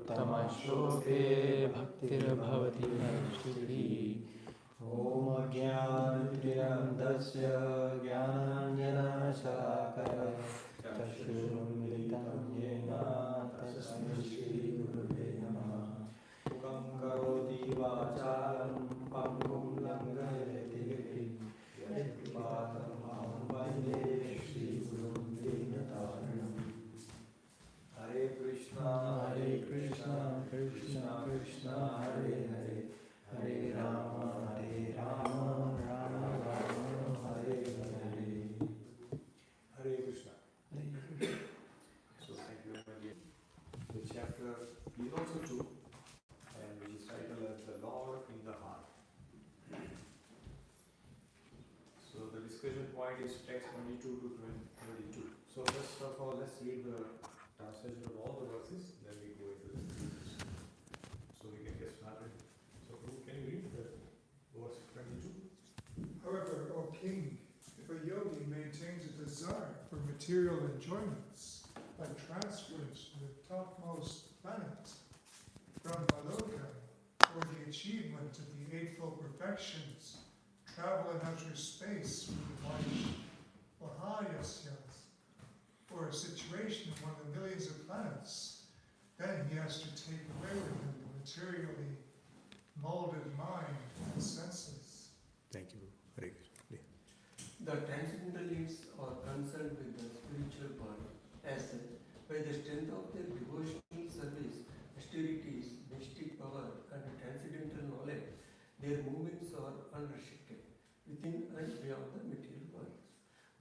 उत्तमश्लोके भक्तिर्भवति नैष्ठिकी। ॐ अज्ञानतिमिरन्धस्य ज्ञानाञ्जनशलाकया चक्षुरुन्मिलितं येन तस्मै श्रीगुरुवे नमः। मूकं करोति वाचालं पङ्गुं लङ्घयति यत्कृपातमहं वन्दे श्रीगुरुं दीनतारिणम्। हरे कृष्णा कृष्णा कृष्णा हरे हरे, हरे Ram Ram Ram Hare Hare. Hare Krishna. So thank you again. The chapter is also two, and which is titled as The Lord in the Heart. So the discussion point is text 22 to 22. So first of all, let's read the translation of all the verses, then we go into the discussion. So we can get started. So Prabhu, can you read the verse 22? However, O king, if a yogi maintains a desire for material enjoyments by transference to the topmost planet, Brahmaloka, or the achievement of the Eightfold Perfections, travel in outer space with the Mahayasyas, or a situation in one of the millions of planets, then he has to take away with him the materially molded mind and senses. Thank you. Hare Krishna. The transcendentalists are concerned with the spiritual body. As such, by the strength of their devotional service, austerities, mystic power, and transcendental knowledge, their movements are unrestricted within and beyond the material world.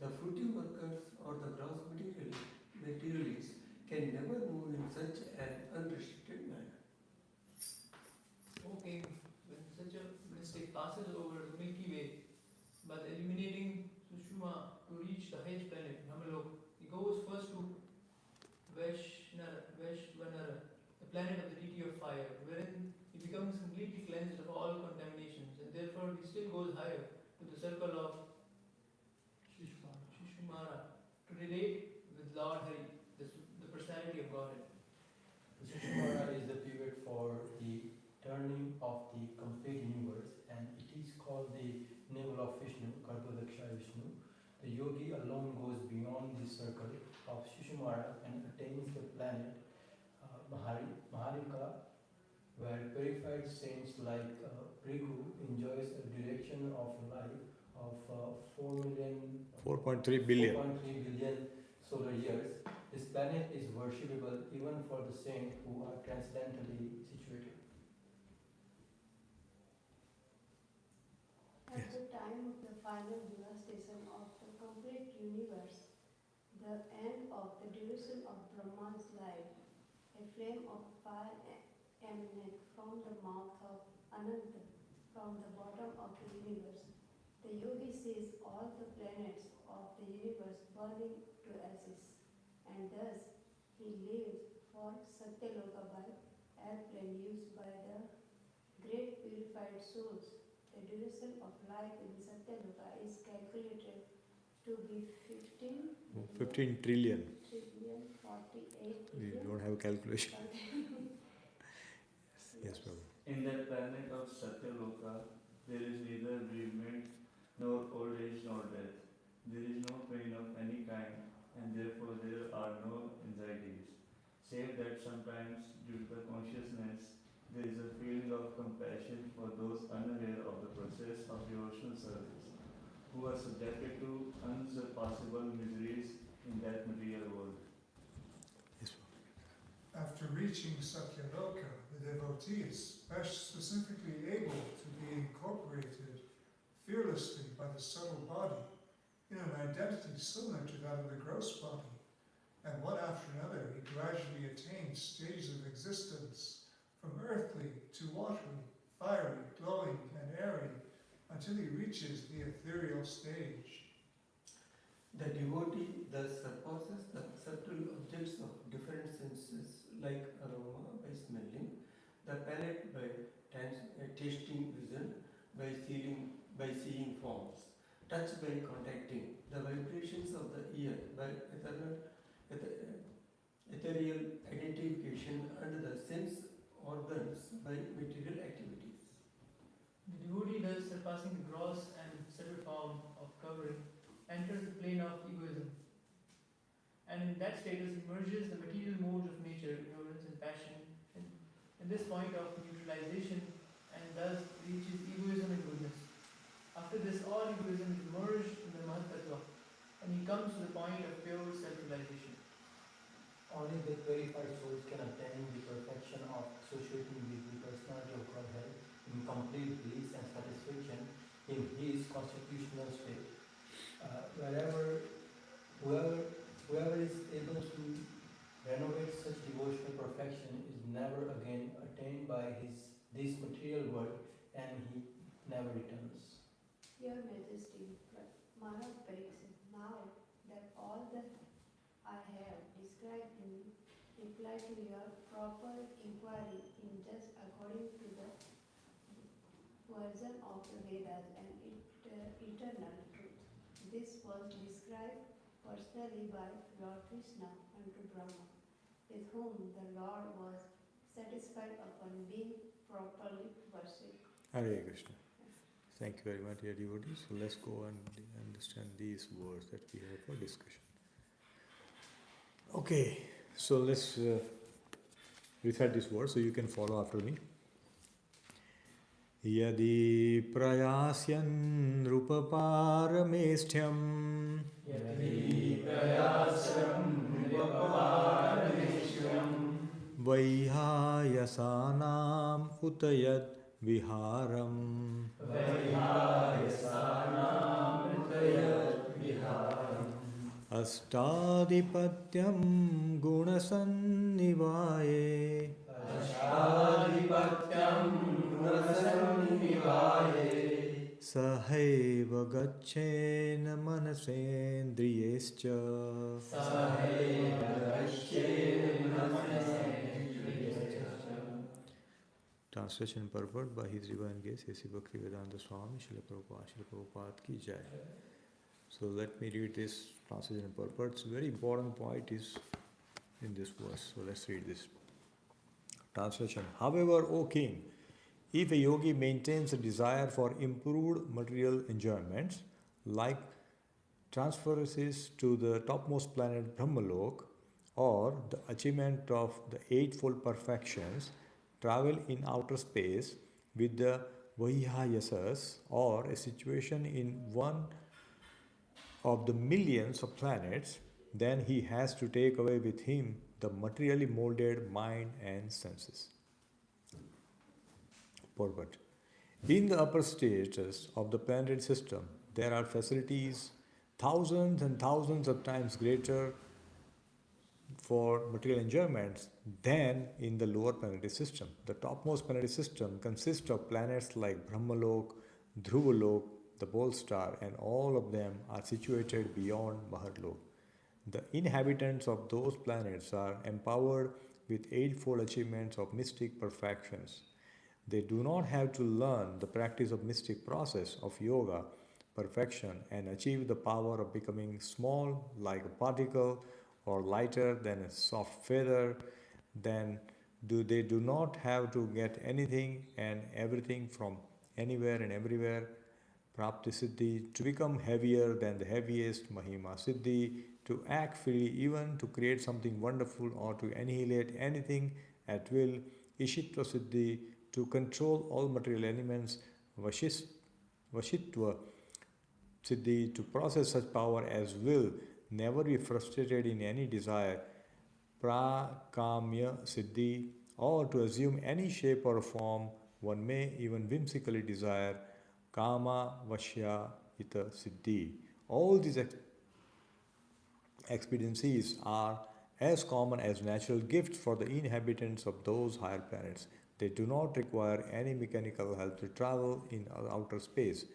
The fruity workers or the gross materialists can never move in such an unrestricted manner. Okay, when such a mystic passes over the Milky Way, but eliminating Sushuma to reach the highest planet, Namalok, he goes first to Vaishvanara, the planet of the deity of fire, wherein he becomes completely cleansed of all contaminations, and therefore he still goes higher to the circle of Shishumara to relate with Lord Hari, the personality of Godhead. Sushumara is the pivot for the turning of the complete universe, and it is called the navel of Vishnu, Garbhodaksha Vishnu. The yogi alone goes beyond the circle of Sushumara and attains the planet Maharika, where purified saints like PRABHU enjoys a duration of life of 4.3 billion. 4.3 billion solar years. This planet is worshipable even for the saints who are transcendentally situated. At the time of the final devastation of the complete universe, the end of the duration of Brahma's life, a flame of fire emanated from the mouth of Ananta, from the bottom of the universe. The yogi sees all the planets of the universe burning to ashes, and thus he lives for Satyaloka by airplane used by the great purified souls. The duration of life in Satyaloka is calculated to be 15 trillion. 48 We trillion. don't have a calculation. Yes, Prabhu. In that planet of Satyaloka, there is neither bereavement, nor old age, nor death. There is no pain of any kind, and therefore there are no anxieties, save that sometimes, due to the consciousness, there is a feeling of compassion for those unaware of the process of devotional service, who are subjected to unsurpassable miseries in that material world. Yes, After reaching Satyaloka, the devotee is specifically able to be incorporated fearlessly by the subtle body in an identity similar to that of the gross body, and one after another he gradually attains stages of existence from earthly to watery, fiery, glowing, and airy, until he reaches the ethereal stage. The devotee thus surpasses the subtle objects of different senses like aroma by smelling, the palate by tasting vision, by seeing forms, touch by contacting, the vibrations of the ear by ethereal identification, and the sense organs by material activities. The devotee, thus surpassing the gross and subtle form of covering, enters the plane of egoism. And in that status emerges the material modes of nature, ignorance and passion, in this point of neutralization, and thus reaches egoism and goodness. After this, all egoism is merged in the Mahatattva, and he comes to the point of pure self-realization. Only the purified souls can attain the perfection of associating with the personality of Godhead in complete bliss and satisfaction in his constitutional state. Whoever is able to renovate such devotional perfection is never again attained by this material world, and he never returns. Your Majesty, Maharaj Pariksit, now that all that I have described in reply to your proper inquiry in just according to the version of the Vedas and eternal truth. This was described personally by Lord Krishna unto Brahma, with whom the Lord was satisfied upon being properly worshipped. Hare Krishna. Thank you very much, dear devotees. So let's go and understand these words that we have for discussion. Okay, so let's recite this word so you can follow after me. Yadi prayasyan rupaparamestham Yadi prayasam vipaparameshyam vaihayasanam utayat viharam Vaihayasanam utayat viharam Astadipatyam gunasannivaye Ashadipatyam gunasannivaye Sahaiva gacchena manasendriyescha Sahaiva gacchena manasendriyescha. Translation and purport by His Divine Grace A.C. Bhaktivedanta Swami Srila Prabhupada ki jai. So let me read this translation and purport. It's a very important point is in this verse. So let's read this. Translation. However, O king, if a yogi maintains a desire for improved material enjoyments, like transferences to the topmost planet Brahmalok, or the achievement of the eightfold perfections, travel in outer space with the Vaihayasas, or a situation in one of the millions of planets, then he has to take away with him the materially molded mind and senses. Purport. In the upper stages of the planetary system, there are facilities thousands and thousands of times greater for material enjoyments than in the lower planetary system. The topmost planetary system consists of planets like Brahmalok, Dhruvalok, the pole star, and all of them are situated beyond Mahatlok. The inhabitants of those planets are empowered with eightfold achievements of mystic perfections. They do not have to learn the practice of mystic process of yoga perfection and achieve the power of becoming small like a particle or lighter than a soft feather. Then they do not have to get anything and everything from anywhere and everywhere. Prapti Siddhi, to become heavier than the heaviest. Mahima Siddhi, to act freely, even to create something wonderful or to annihilate anything at will. Ishitva Siddhi, to control all material elements. Vashitva Siddhi, to possess such power as will never be frustrated in any desire. Prakamya Siddhi, or to assume any shape or form one may even whimsically desire. Kama Vashya Ita Siddhi. All these expediencies are as common as natural gifts for the inhabitants of those higher planets. They do not require any mechanical help to travel in outer space,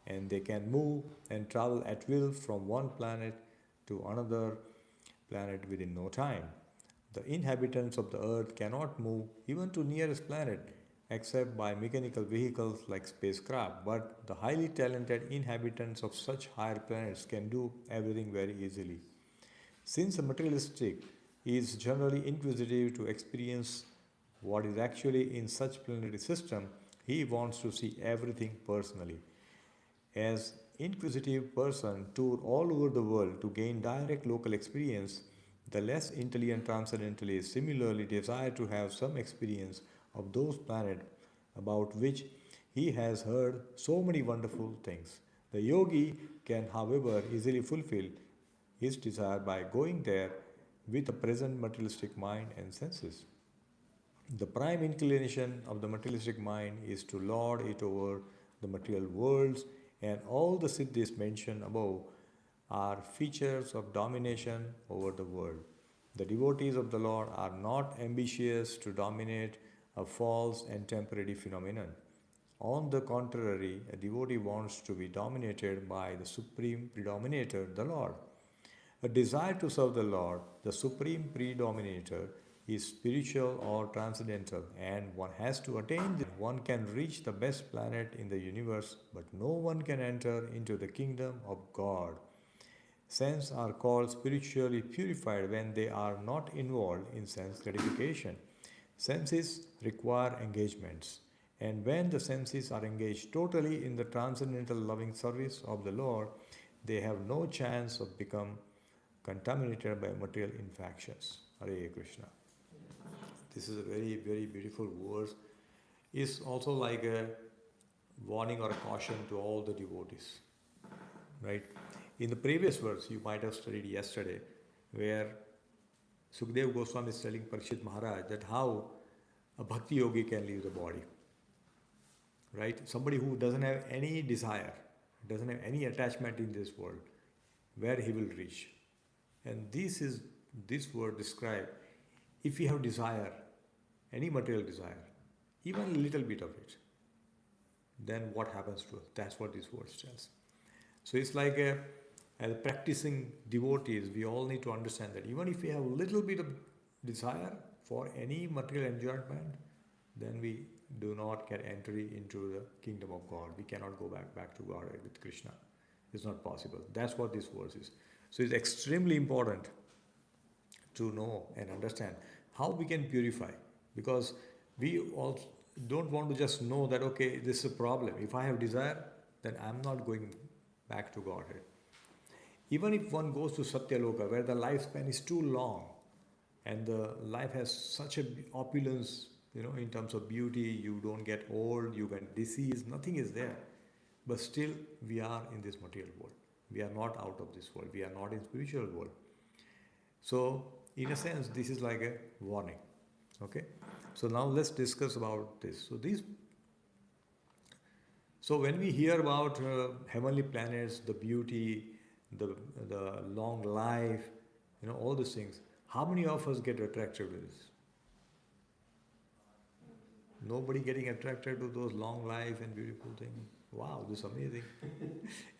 and they can move and travel at will from one planet to another planet within no time. The inhabitants of the earth cannot move even to nearest planet except by mechanical vehicles like spacecraft, but the highly talented inhabitants of such higher planets can do everything very easily. Since the materialistic is generally inquisitive to experience what is actually in such planetary system, he wants to see everything personally. As inquisitive person tour all over the world to gain direct local experience, the less intelligent transcendentalists similarly desire to have some experience of those planets about which he has heard so many wonderful things. The yogi can, however, easily fulfill his desire by going there with a present materialistic mind and senses. The prime inclination of the materialistic mind is to lord it over the material worlds, and all the siddhis mentioned above are features of domination over the world. The devotees of the Lord are not ambitious to dominate a false and temporary phenomenon. On the contrary, a devotee wants to be dominated by the supreme predominator, the Lord. A desire to serve the Lord, the supreme predominator, is spiritual or transcendental, and one has to attain this. One can reach the best planet in the universe, but no one can enter into the kingdom of God. Senses are called spiritually purified when they are not involved in sense gratification. Senses require engagements, and when the senses are engaged totally in the transcendental loving service of the Lord, they have no chance of become contaminated by material infections. Hare Krishna. This is a very, very beautiful verse. It's also like a warning or a caution to all the devotees. Right? In the previous verse, you might have studied yesterday, where Sukdev Goswami is telling Parikshit Maharaj that how a bhakti yogi can leave the body. Right? Somebody who doesn't have any desire, doesn't have any attachment in this world, where he will reach. And this word describe if you have desire, any material desire, even a little bit of it, then what happens to us? That's what this word tells. So it's like as practicing devotees, we all need to understand that even if we have a little bit of desire for any material enjoyment, then we do not get entry into the kingdom of God. We cannot go back to God with Krishna. It's not possible. That's what this verse is. So it's extremely important to know and understand how we can purify, because we also don't want to just know that, okay, this is a problem. If I have desire, then I'm not going back to Godhead. Even if one goes to Satyaloka, where the lifespan is too long and the life has such a opulence, in terms of beauty, you don't get old, you get disease, nothing is there. But still, we are in this material world. We are not out of this world. We are not in spiritual world. So, in a sense, this is like a warning. Okay? So now let's discuss about this. So when we hear about heavenly planets, the beauty, the long life, all these things, how many of us get attracted to this? Nobody getting attracted to those long life and beautiful things. Wow, this is amazing.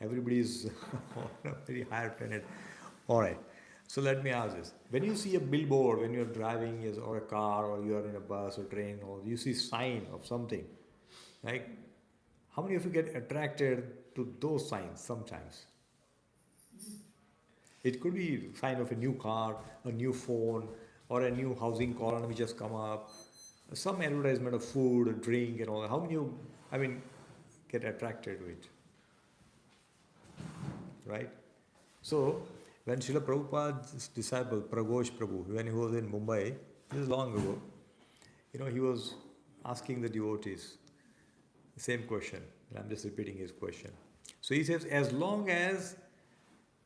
Everybody is on a very higher planet. All right. So let me ask this. When you see a billboard, when you're driving or a car, or you're in a bus or train, or you see sign of something, right? How many of you get attracted to those signs sometimes? It could be a sign of a new car, a new phone, or a new housing colony which has come up, some advertisement of food, drink, and all. How many of you, get attracted to it? Right? So, when Srila Prabhupada's disciple, Praghosh Prabhu, when he was in Mumbai, this is long ago, he was asking the devotees the same question. I'm just repeating his question. So he says, as long as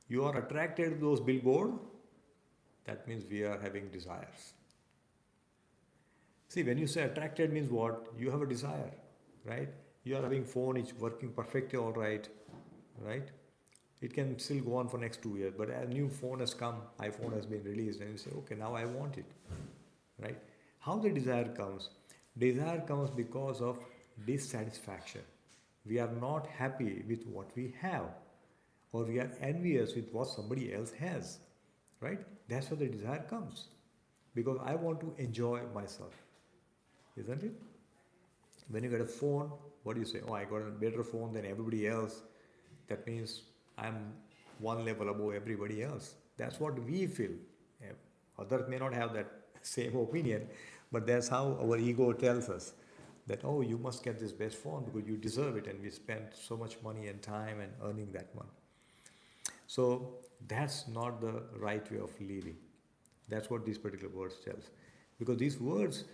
you are attracted to those billboards, that means we are having desires. See, when you say attracted means what? You have a desire, right? You are having phone, it's working perfectly all right? It can still go on for next 2 years, but a new phone has come, iPhone has been released, and you say, okay, now I want it, right? How the desire comes? Desire comes because of dissatisfaction. We are not happy with what we have, or we are envious with what somebody else has, right? That's where the desire comes, because I want to enjoy myself, isn't it? When you get a phone, what do you say? Oh, I got a better phone than everybody else. That means I'm one level above everybody else. That's what we feel. Others may not have that same opinion, but that's how our ego tells us that, oh, you must get this best phone because you deserve it, and we spent so much money and time and earning that one. So that's not the right way of living. That's what these particular words tells. Because these words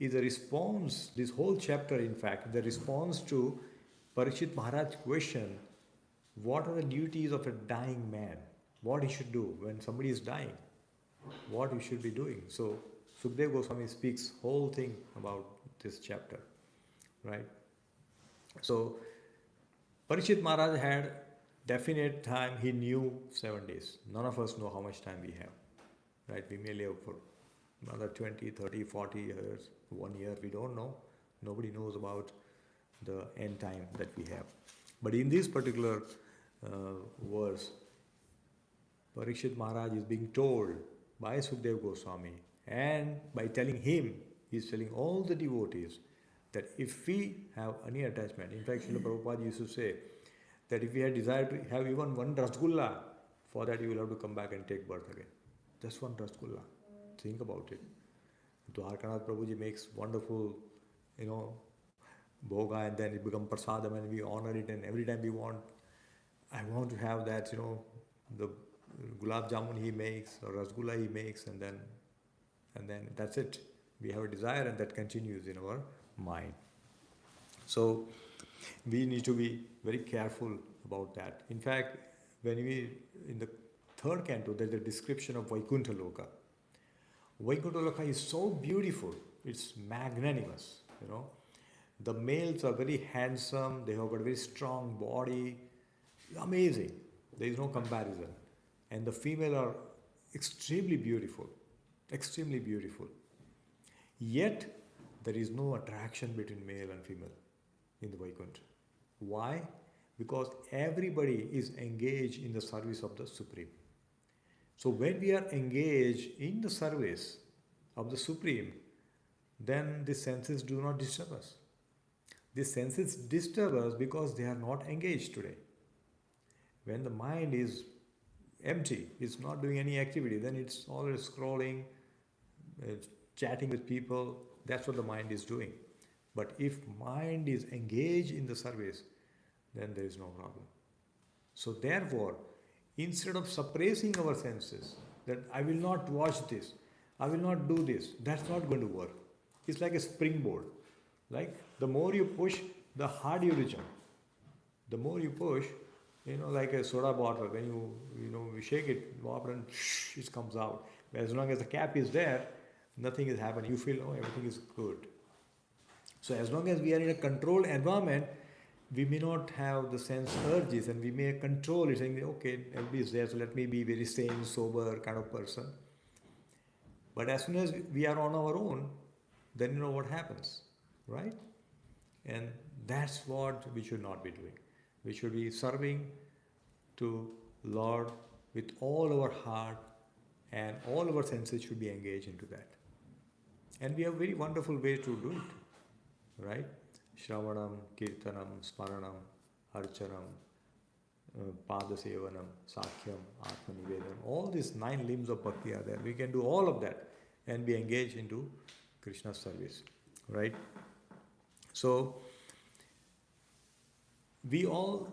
is a response, this whole chapter in fact, the response to Parikshit Maharaj's question, what are the duties of a dying man? What he should do when somebody is dying? What he should be doing? So Sukadeva Goswami speaks whole thing about this chapter, right? So Parikshit Maharaj had definite time, he knew 7 days. None of us know how much time we have, right? We may live for another 20, 30, 40 years, 1 year, we don't know. Nobody knows about the end time that we have. But in this particular verse, Parikshit Maharaj is being told by Sukadeva Goswami, and by telling him, he is telling all the devotees that if we have any attachment, in fact, Srila Prabhupada used to say that if we had desire to have even one rasgulla, for that you will have to come back and take birth again. Just one rasgulla. Think about it. JAGANNATH Prabhuji makes wonderful, bhoga, and then it becomes prasadam, and we honor it, and every time we want, I want to have that, the gulab jamun he makes or rasgulla he makes, and then that's it. We have a desire, and that continues in our mind. So we need to be very careful about that. In fact, when we in the third canto, there's a description of Vaikuntha Loka. Vaikuntha Loka is so beautiful, it's magnanimous. The males are very handsome, they have got a very strong body, amazing. There is no comparison. And the female are extremely beautiful, extremely beautiful. Yet there is no attraction between male and female in the Vaikuntha. Why? Because everybody is engaged in the service of the Supreme. So when we are engaged in the service of the Supreme, then the senses do not disturb us. The senses disturb us because they are not engaged today. When the mind is empty, it's not doing any activity, then it's always scrolling, chatting with people. That's what the mind is doing. But if mind is engaged in the service, then there is no problem. So therefore, instead of suppressing our senses, that I will not watch this, I will not do this, that's not going to work. It's like a springboard. Like the more you push, the harder you jump. The more you push, like a soda bottle, when you shake it, water and it comes out. But as long as the cap is there, nothing is happening. You feel, everything is good. So as long as we are in a controlled environment, we may not have the sense urges, and we may control it, saying, okay, everybody is there, so let me be very sane, sober kind of person. But as soon as we are on our own, then you know what happens, right? And that's what we should not be doing. We should be serving to Lord with all our heart, and all our senses should be engaged into that. And we have very wonderful ways to do it, right? Shravanam, Kirtanam, Smaranam, Archanam, Padasevanam, Sakhyam, Atmanivedanam. All these 9 limbs of bhakti are there. We can do all of that and be engaged into Krishna's service, right? So, we all,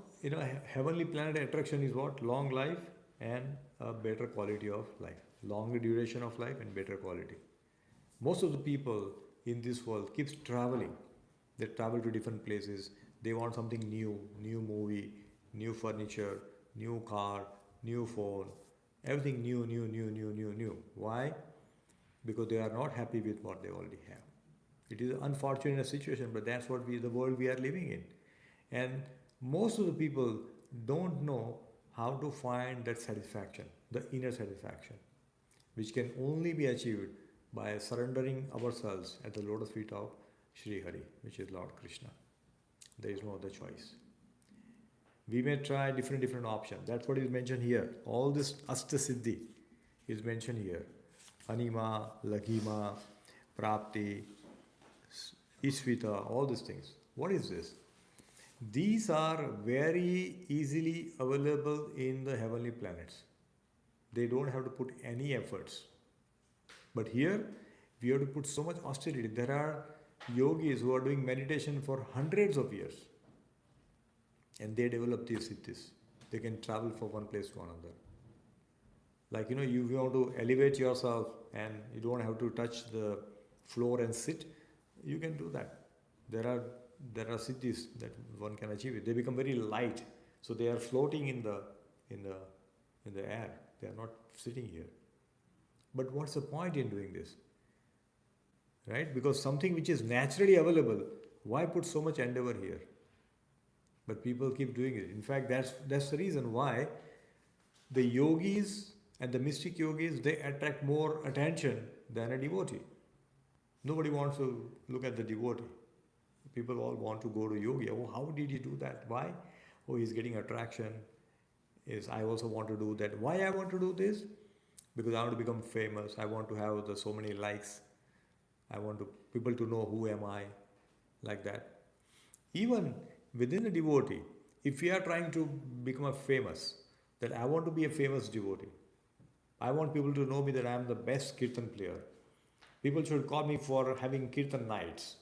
heavenly planet attraction is what? Long life and a better quality of life. Longer duration of life and better quality. Most of the people in this world keeps traveling. They travel to different places. They want something new, new movie, new furniture, new car, new phone, everything new. Why? Because they are not happy with what they already have. It is an unfortunate situation, but that's what the world we are living in. And most of the people don't know how to find that satisfaction, the inner satisfaction, which can only be achieved by surrendering ourselves at the lotus feet of Sri Hari, which is Lord Krishna. There is no other choice. We may try different options. That's what is mentioned here. All this Ashtasiddhi is mentioned here. Anima, Laghima, Prapti, Ishvita, all these things. What is this? These are very easily available in the heavenly planets. They don't have to put any efforts. But here, We have to put so much austerity. There are yogis who are doing meditation for hundreds of years and they develop these siddhis. They can travel from one place to another. Like, you want to elevate yourself and you don't have to touch the floor and sit, you can do that. There are siddhis that one can achieve it. They become very light, so they are floating in the air. They are not sitting here. But what's the point in doing this? Right? Because something which is naturally available, why put so much endeavor here? But people keep doing it. In fact, that's the reason why the yogis and the mystic yogis, they attract more attention than a devotee. Nobody wants to look at the devotee. People all want to go to yogi. Oh, how did he do that? Why? Oh, he's getting attraction. I also want to do that. Why I want to do this? Because I want to become famous. I want to have so many likes. I want people to know who am I, like that. Even within a devotee, if we are trying to become famous, that I want to be a famous devotee. I want people to know me that I am the best kirtan player. People should call me for having kirtan nights.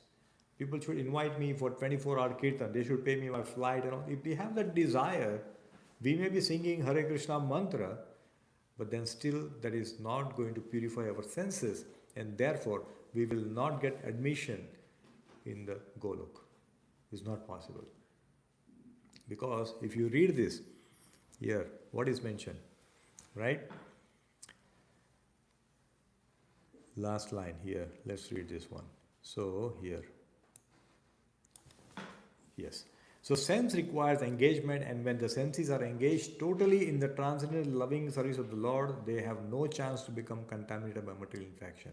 People should invite me for 24-hour kirtan. They should pay me my flight and all. If we have that desire, we may be singing Hare Krishna mantra, but then still that is not going to purify our senses, and therefore we will not get admission in the Golok. It's not possible. Because if you read this here, what is mentioned, right? Last line here, let's read this one. So here, yes. So sense requires engagement, and when the senses are engaged totally in the transcendental loving service of the Lord, they have no chance to become contaminated by material infection.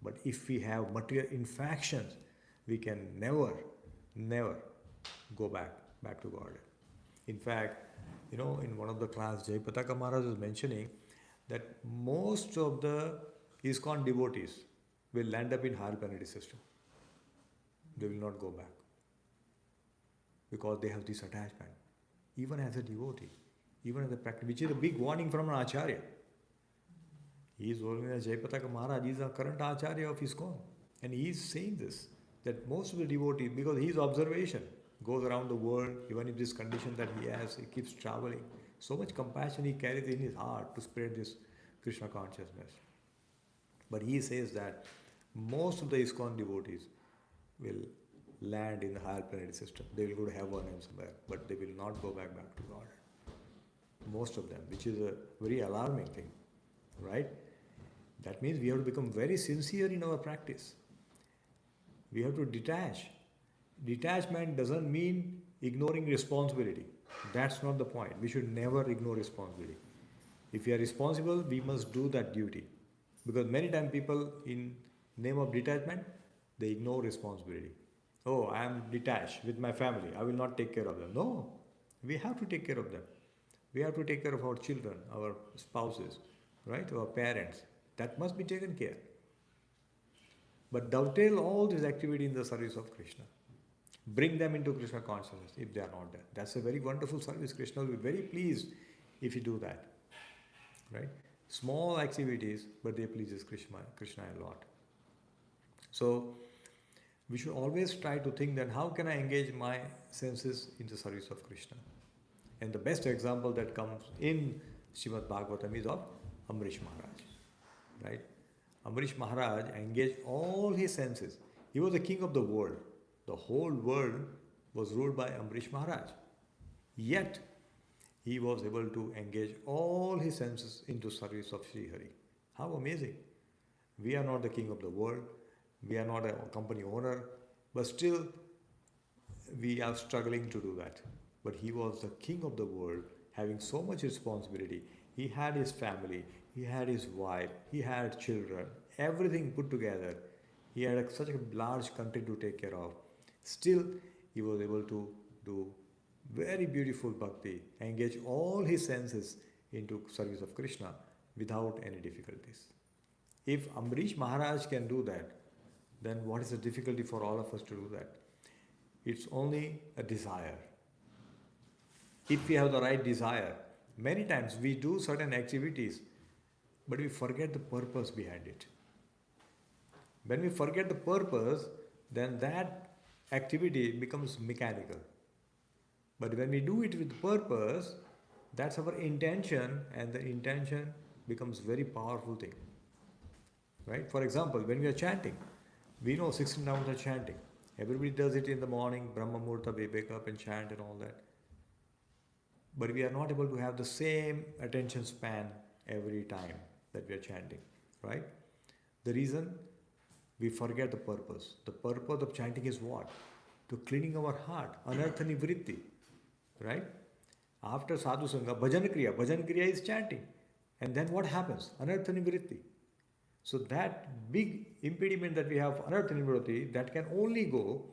But if we have material infections, we can never go back to God. In fact, in one of the class, Jayapataka Maharaj is mentioning that most of the ISKCON devotees will land up in higher planetary system. They will not go back because they have this attachment. Even as a devotee, even as a practitioner, which is a big warning from an Acharya. He is holding as Jayapataka Maharaj, he is a current Acharya of ISKCON. And he is saying this, that most of the devotees, because his observation goes around the world, even in this condition that he has, he keeps traveling. So much compassion he carries in his heart to spread this Krishna consciousness. But he says that most of the ISKCON devotees will land in the higher planetary system. They will go to heaven and somewhere, but they will not go back to God. Most of them, which is a very alarming thing, right? That means we have to become very sincere in our practice. We have to detach. Detachment doesn't mean ignoring responsibility. That's not the point. We should never ignore responsibility. If we are responsible, we must do that duty. Because many times people, in name of detachment, they ignore responsibility. Oh, I am detached with my family. I will not take care of them. No, we have to take care of them. We have to take care of our children, our spouses, right? Our parents. That must be taken care. But dovetail all this activity in the service of Krishna. Bring them into Krishna consciousness if they are not there. That's a very wonderful service. Krishna will be very pleased if you do that. Right? Small activities, but they pleases Krishna a lot. So we should always try to think that how can I engage my senses in the service of Krishna? And the best example that comes in Srimad Bhagavatam is of Amrish Maharaj. Right? Amrish Maharaj engaged all his senses. He was the king of the world. The whole world was ruled by Amrish Maharaj. Yet, he was able to engage all his senses into service of Sri Hari. How amazing. We are not the king of the world. We are not a company owner. But still, we are struggling to do that. But he was the king of the world, having so much responsibility. He had his family. He had his wife. He had children. Everything put together. He had such a large country to take care of. Still, he was able to do very beautiful bhakti, engage all his senses into service of Krishna without any difficulties. If Amrish Maharaj can do that, then what is the difficulty for all of us to do that? It's only a desire. If we have the right desire, many times we do certain activities, but we forget the purpose behind it. When we forget the purpose, then that activity becomes mechanical. But when we do it with purpose, that's our intention, and the intention becomes very powerful thing. Right? For example, when we are chanting, we know 16 rounds of chanting. Everybody does it in the morning, Brahma Murta, we wake up and chant and all that. But we are not able to have the same attention span every time that we are chanting. Right? The reason, we forget the purpose. The purpose of chanting is what? To cleaning our heart, anartha nivritti. Right? After sadhu sangha, bhajan kriya is chanting. And then what happens? Anartha nivritti. So that big impediment that we have, anartha nivritti, that can only go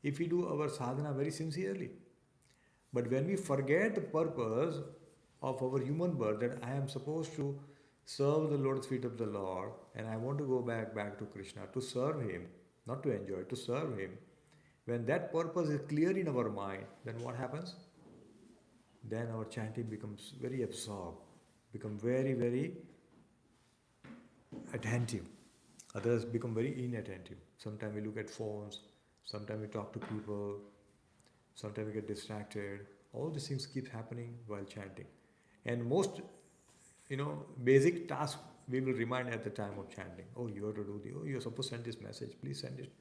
if we do our sadhana very sincerely. But when we forget the purpose of our human birth, that I am supposed to serve the lotus feet of the Lord, and I want to go back to Krishna, to serve Him, not to enjoy, to serve Him. When that purpose is clear in our mind, then what happens? Then our chanting becomes very absorbed, become very, very attentive. Others become very inattentive. Sometimes we look at phones, sometimes we talk to people, sometimes we get distracted. All these things keep happening while chanting. And most, basic task we will remind at the time of chanting. Oh, you have to do you're supposed to send this message, please send it.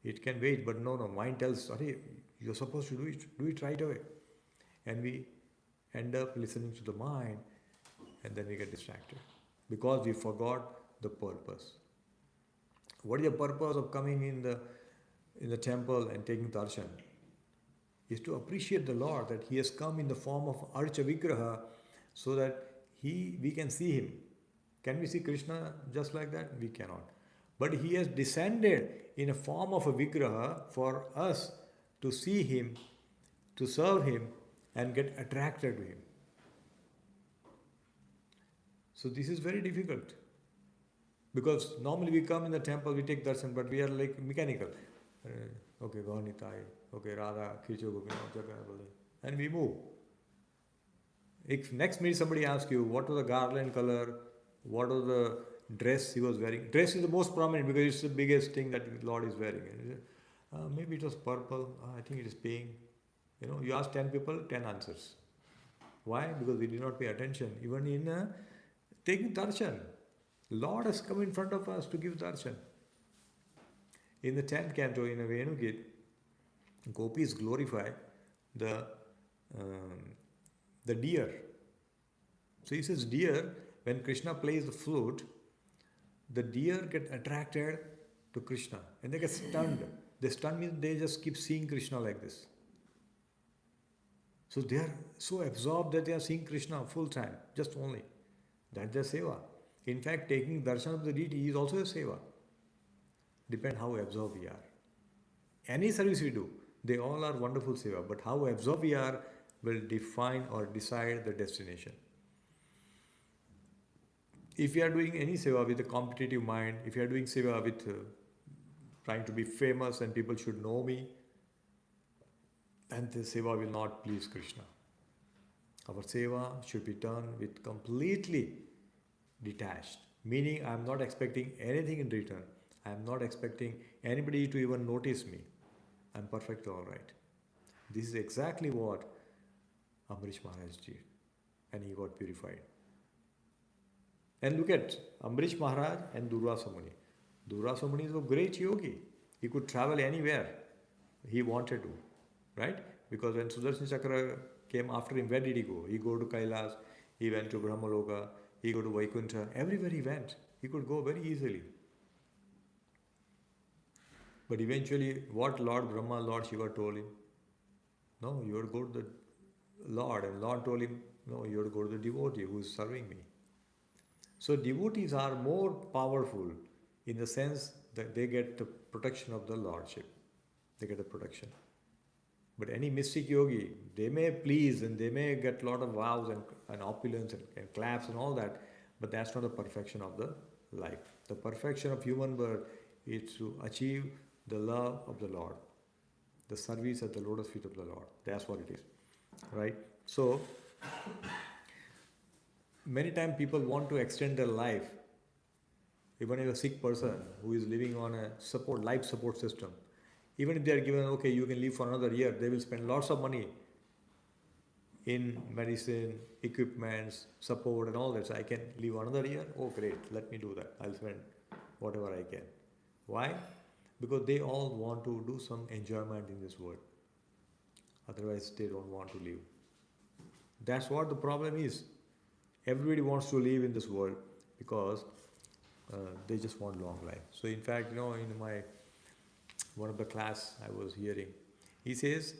It can wait, but no, mind tells, sorry, you're supposed to do it right away. And we end up listening to the mind, and then we get distracted because we forgot the purpose. What is the purpose of coming in the temple and taking darshan? Is to appreciate the Lord, that He has come in the form of Archa Vigraha, so that we can see Him. Can we see Krishna just like that? We cannot. But He has descended in a form of a Vigraha for us to see Him, to serve Him, and get attracted to Him. So this is very difficult. Because normally we come in the temple, we take darshan, but we are like mechanical. Okay, Gaunitai, okay, Radha, Kicho, Gopinath, Jagannath, and we move. If next minute somebody asks you, what was the garland color, what was the dress he was wearing? Dress is the most prominent because it's the biggest thing that the Lord is wearing. Maybe it was purple, I think it is pink. You ask 10 people, 10 answers. Why? Because we did not pay attention. Even in taking darshan, Lord has come in front of us to give darshan. In the 10th canto, in a Venugit, gopis glorify the deer. So he says, deer, when Krishna plays the flute, the deer get attracted to Krishna and they get stunned. They stun means they just keep seeing Krishna like this. So they are so absorbed that they are seeing Krishna full time, just only. That's their seva. In fact, taking darshan of the deity is also a seva. Depends how absorbed we are. Any service we do, they all are wonderful seva, but how absorbed we are will define or decide the destination. If you are doing any seva with a competitive mind, if you are doing seva with trying to be famous and people should know me, then the seva will not please Krishna. Our seva should be done with completely detached, meaning I am not expecting anything in return. I am not expecting anybody to even notice me. I am perfectly all right. This is exactly what Amrish Maharaj did, and he got purified. And look at Amrish Maharaj and Durvasa Muni. Durvasa Muni is a great yogi. He could travel anywhere he wanted to, right? Because when Sudarshan Chakra came after him, where did he go? He go to Kailas, he went to Brahmaloka, he go to Vaikuntha. Everywhere he went, he could go very easily. But eventually, what Lord Brahma, Lord Shiva told him? No, you have to go to the Lord. And Lord told him, no, you have to go to the devotee who is serving me. So devotees are more powerful in the sense that they get the protection of the Lordship. They get the protection. But any mystic yogi, they may please and they may get a lot of vows and opulence and claps and all that, but that's not the perfection of the life. The perfection of human birth is to achieve the love of the Lord, the service at the lotus feet of the Lord. That's what it is, right? So, many times people want to extend their life Even if a sick person who is living on a life support system, even if they are given, okay, you can live for another year, they will spend lots of money in medicine, equipments, support and all that. So I can live another year? Oh great, let me do that. I'll spend whatever I can. Why? Because they all want to do some enjoyment in this world. Otherwise they don't want to live. That's what the problem is. Everybody wants to live in this world because they just want long life. So in fact, in one of the class I was hearing, he says,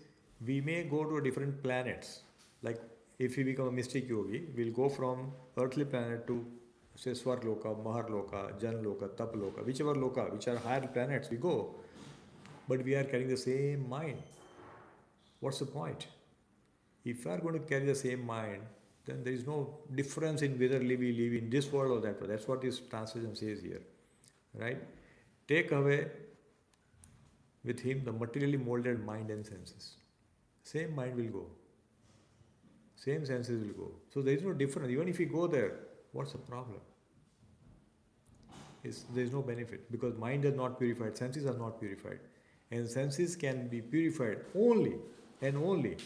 we may go to different planets. Like if we become a mystic yogi, we'll go from earthly planet to say Swarloka, Maharloka, Janloka, Taploka, whichever loka, which are higher planets we go, but we are carrying the same mind. What's the point? If we are going to carry the same mind, then there is no difference in whether we live in this world or that world. That's what this translation says here. Right? Take away with him the materially molded mind and senses. Same mind will go. Same senses will go. So there is no difference. Even if we go there, what's the problem? There is no benefit because mind is not purified, senses are not purified. And senses can be purified only and only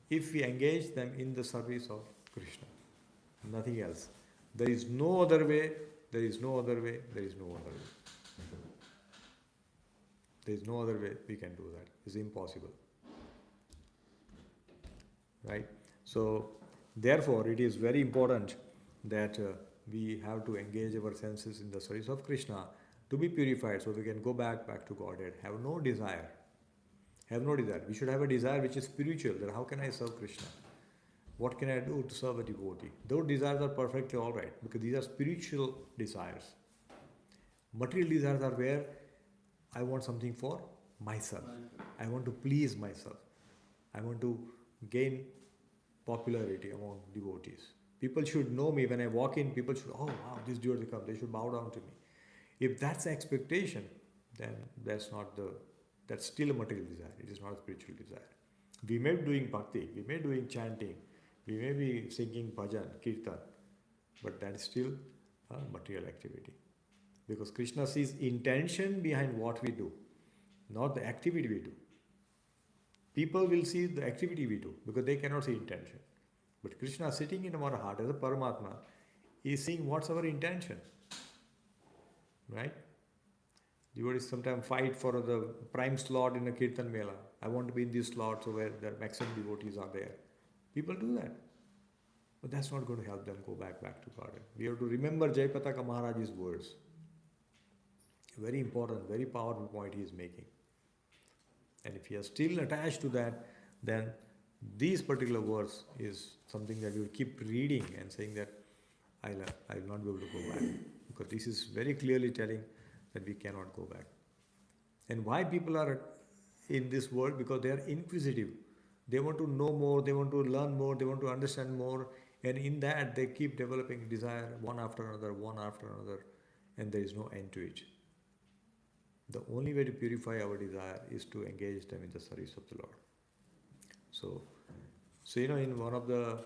if we engage them in the service of Krishna. Nothing else. There is no other way, there is no other way, there is no other way. There is no other way we can do that. It's impossible. Right? So, therefore, it is very important that we have to engage our senses in the service of Krishna to be purified so we can go back to Godhead. Have no desire. Have no desire. We should have a desire which is spiritual. That how can I serve Krishna? What can I do to serve a devotee? Those desires are perfectly alright because these are spiritual desires. Material desires are where I want something for myself. I want to please myself. I want to gain popularity among devotees. People should know me. When I walk in, people should, oh wow, this devotee come. They should bow down to me. If that's the expectation, then that's still a material desire. It is not a spiritual desire. We may be doing bhakti, we may be doing chanting, we may be singing bhajan, kirtan, but that is still a material activity. Because Krishna sees intention behind what we do, not the activity we do. People will see the activity we do because they cannot see intention. But Krishna sitting in our heart as a Paramatma is seeing what's our intention. Right? Devotees sometimes fight for the prime slot in a Kirtan Mela. I want to be in this slot so where the maximum devotees are there. People do that. But that's not going to help them go back to God. We have to remember Jayapataka Maharaj's words. Very important, very powerful point he is making. And if you are still attached to that, then these particular words is something that you will keep reading and saying that I will not be able to go back. Because this is very clearly telling that we cannot go back. And why people are in this world? Because they are inquisitive. They want to know more, they want to learn more, they want to understand more. And in that they keep developing desire one after another, and there is no end to it. The only way to purify our desire is to engage them in the service of the Lord. So in one of the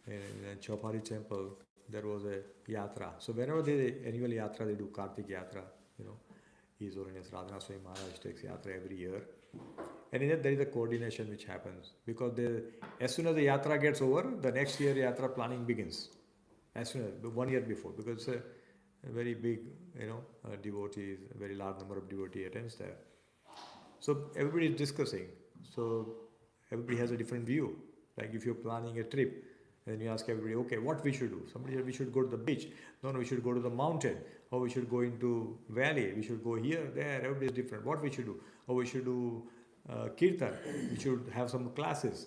in Chaupari temple, there was a yatra. So whenever they annual yatra, they do Kartik yatra. His Holiness Radhanath Swami Maharaj takes yatra every year. And in that there is a coordination which happens. Because as soon as the yatra gets over, the next year yatra planning begins. As soon as 1 year before. Because it's a very big, devotees, a very large number of devotees attends there. So everybody is discussing. So everybody has a different view. Like if you're planning a trip, and you ask everybody, okay, what we should do? Somebody said we should go to the beach. No, we should go to the mountain. Or we should go into valley. We should go here, there. Everybody is different. What we should do? Or we should do kirtan. We should have some classes.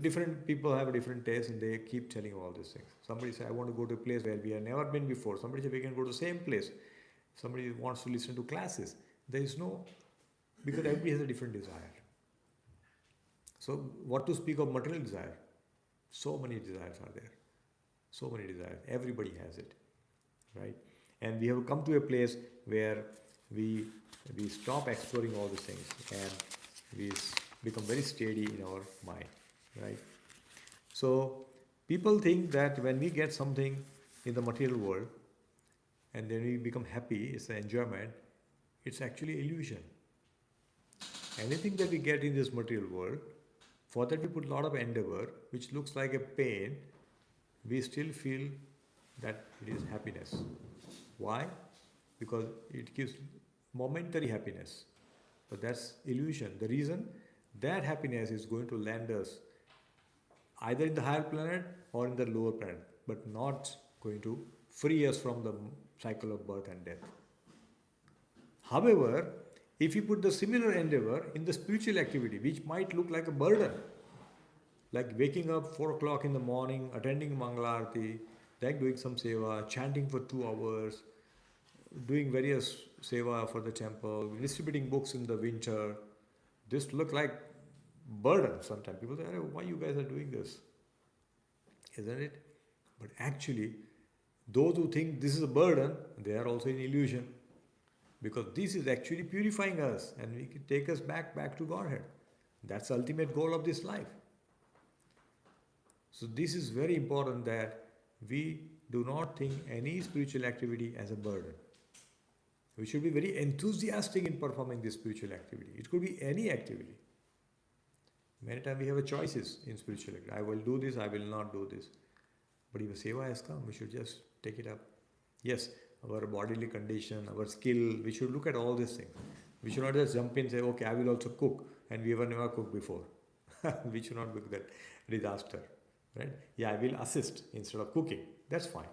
Different people have a different taste and they keep telling all these things. Somebody says, I want to go to a place where we have never been before. Somebody says, we can go to the same place. Somebody wants to listen to classes. There is no, because everybody has a different desire. So what to speak of material desire? So many desires are there. So many desires. Everybody has it. Right? And we have come to a place where we stop exploring all these things and we become very steady in our mind. Right? So people think that when we get something in the material world, and then we become happy, it's an enjoyment, it's actually illusion. Anything that we get in this material world, for that we put a lot of endeavor, which looks like a pain, we still feel that it is happiness. Why? Because it gives momentary happiness. But that's illusion. The reason that happiness is going to land us either in the higher planet or in the lower planet, but not going to free us from the cycle of birth and death. However, if you put the similar endeavor in the spiritual activity, which might look like a burden, like waking up 4 o'clock in the morning, attending Mangalarti, like doing some seva, chanting for 2 hours, doing various seva for the temple, distributing books in the winter, this look like burden sometimes. People say, why you guys are doing this? Isn't it? But actually, those who think this is a burden, they are also in illusion. Because this is actually purifying us and we can take us back to Godhead. That's the ultimate goal of this life. So this is very important that we do not think any spiritual activity as a burden. We should be very enthusiastic in performing this spiritual activity. It could be any activity. Many times we have a choices in spiritual activity. I will do this, I will not do this. But if a seva has come, we should just take it up. Yes, our bodily condition, our skill, we should look at all these things. We should not just jump in and say, okay, I will also cook, and we have never cooked before. We should not make that disaster. Right? Yeah, I will assist instead of cooking. That's fine.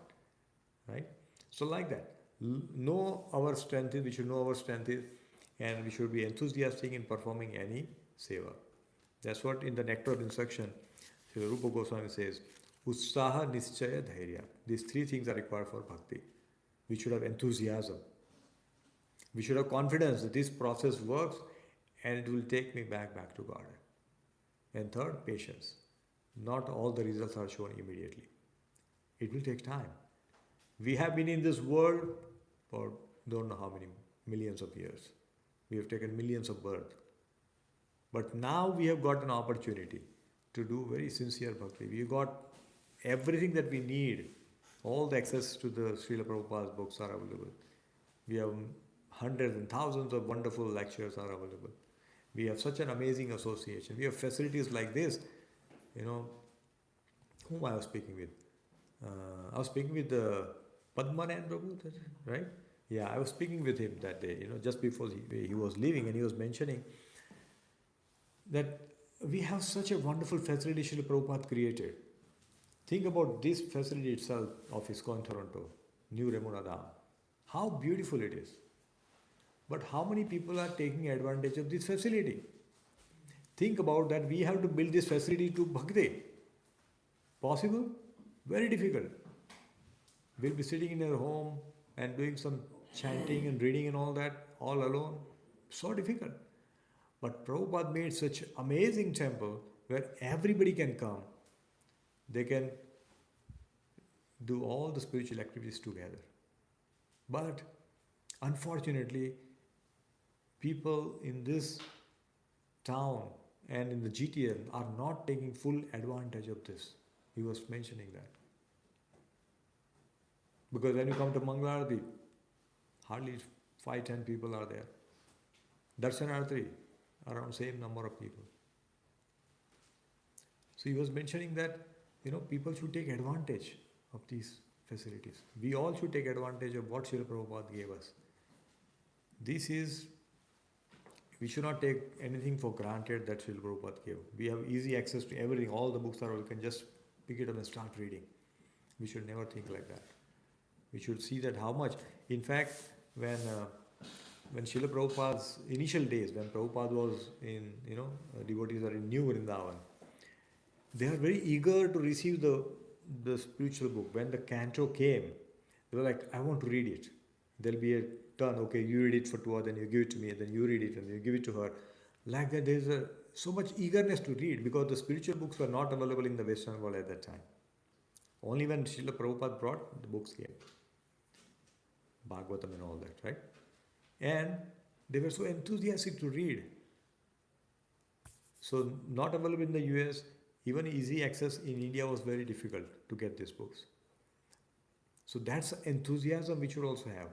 Right? So like that. Know our strength is, we should know our strength is, and we should be enthusiastic in performing any seva. That's what in the Nectar of Instruction, Srila Rupa Goswami says, Utsaha, Nischaya, Dhairya. These 3 things are required for bhakti. We should have enthusiasm. We should have confidence that this process works and it will take me back to God. And third, patience. Not all the results are shown immediately. It will take time. We have been in this world for don't know how many millions of years. We have taken millions of births. But now we have got an opportunity to do very sincere bhakti. We have got everything that we need. All the access to the Srila Prabhupada's books are available. We have hundreds and thousands of wonderful lectures are available. We have such an amazing association. We have facilities like this. Whom I was speaking with? I was speaking with Padmanan Prabhu, right? Yeah, I was speaking with him that day, just before he was leaving, and he was mentioning that we have such a wonderful facility Srila Prabhupada created. Think about this facility itself of ISKCON Toronto, New Ramona Dham. How beautiful it is. But how many people are taking advantage of this facility? Think about that we have to build this facility to bhakti. Possible? Very difficult. We'll be sitting in our home and doing some chanting and reading and all that, all alone. So difficult. But Prabhupada made such amazing temple where everybody can come. They can do all the spiritual activities together. But unfortunately, people in this town and in the GTN are not taking full advantage of this. He was mentioning that. Because when you come to Mangalarti, hardly 5-10 people are there. Darshanarthi, around same number of people. So he was mentioning that, people should take advantage of these facilities. We all should take advantage of what Srila Prabhupada gave us. We should not take anything for granted that Srila Prabhupada gave. We have easy access to everything. All the books are, you can just pick it up and start reading. We should never think like that. We should see that how much. In fact, when Srila Prabhupada's initial days, when Prabhupada was in, devotees are in New Vrindavan, they are very eager to receive the spiritual book. When the canto came, they were like, I want to read it. There'll be a turn, okay, you read it for 2 hours, then you give it to me, and then you read it, and you give it to her. Like that, there's so much eagerness to read because the spiritual books were not available in the Western world at that time. Only when Srila Prabhupada brought, the books came. Bhagavatam and all that, right? And they were so enthusiastic to read. So not available in the US, even easy access in India was very difficult to get these books. So that's enthusiasm we should also have.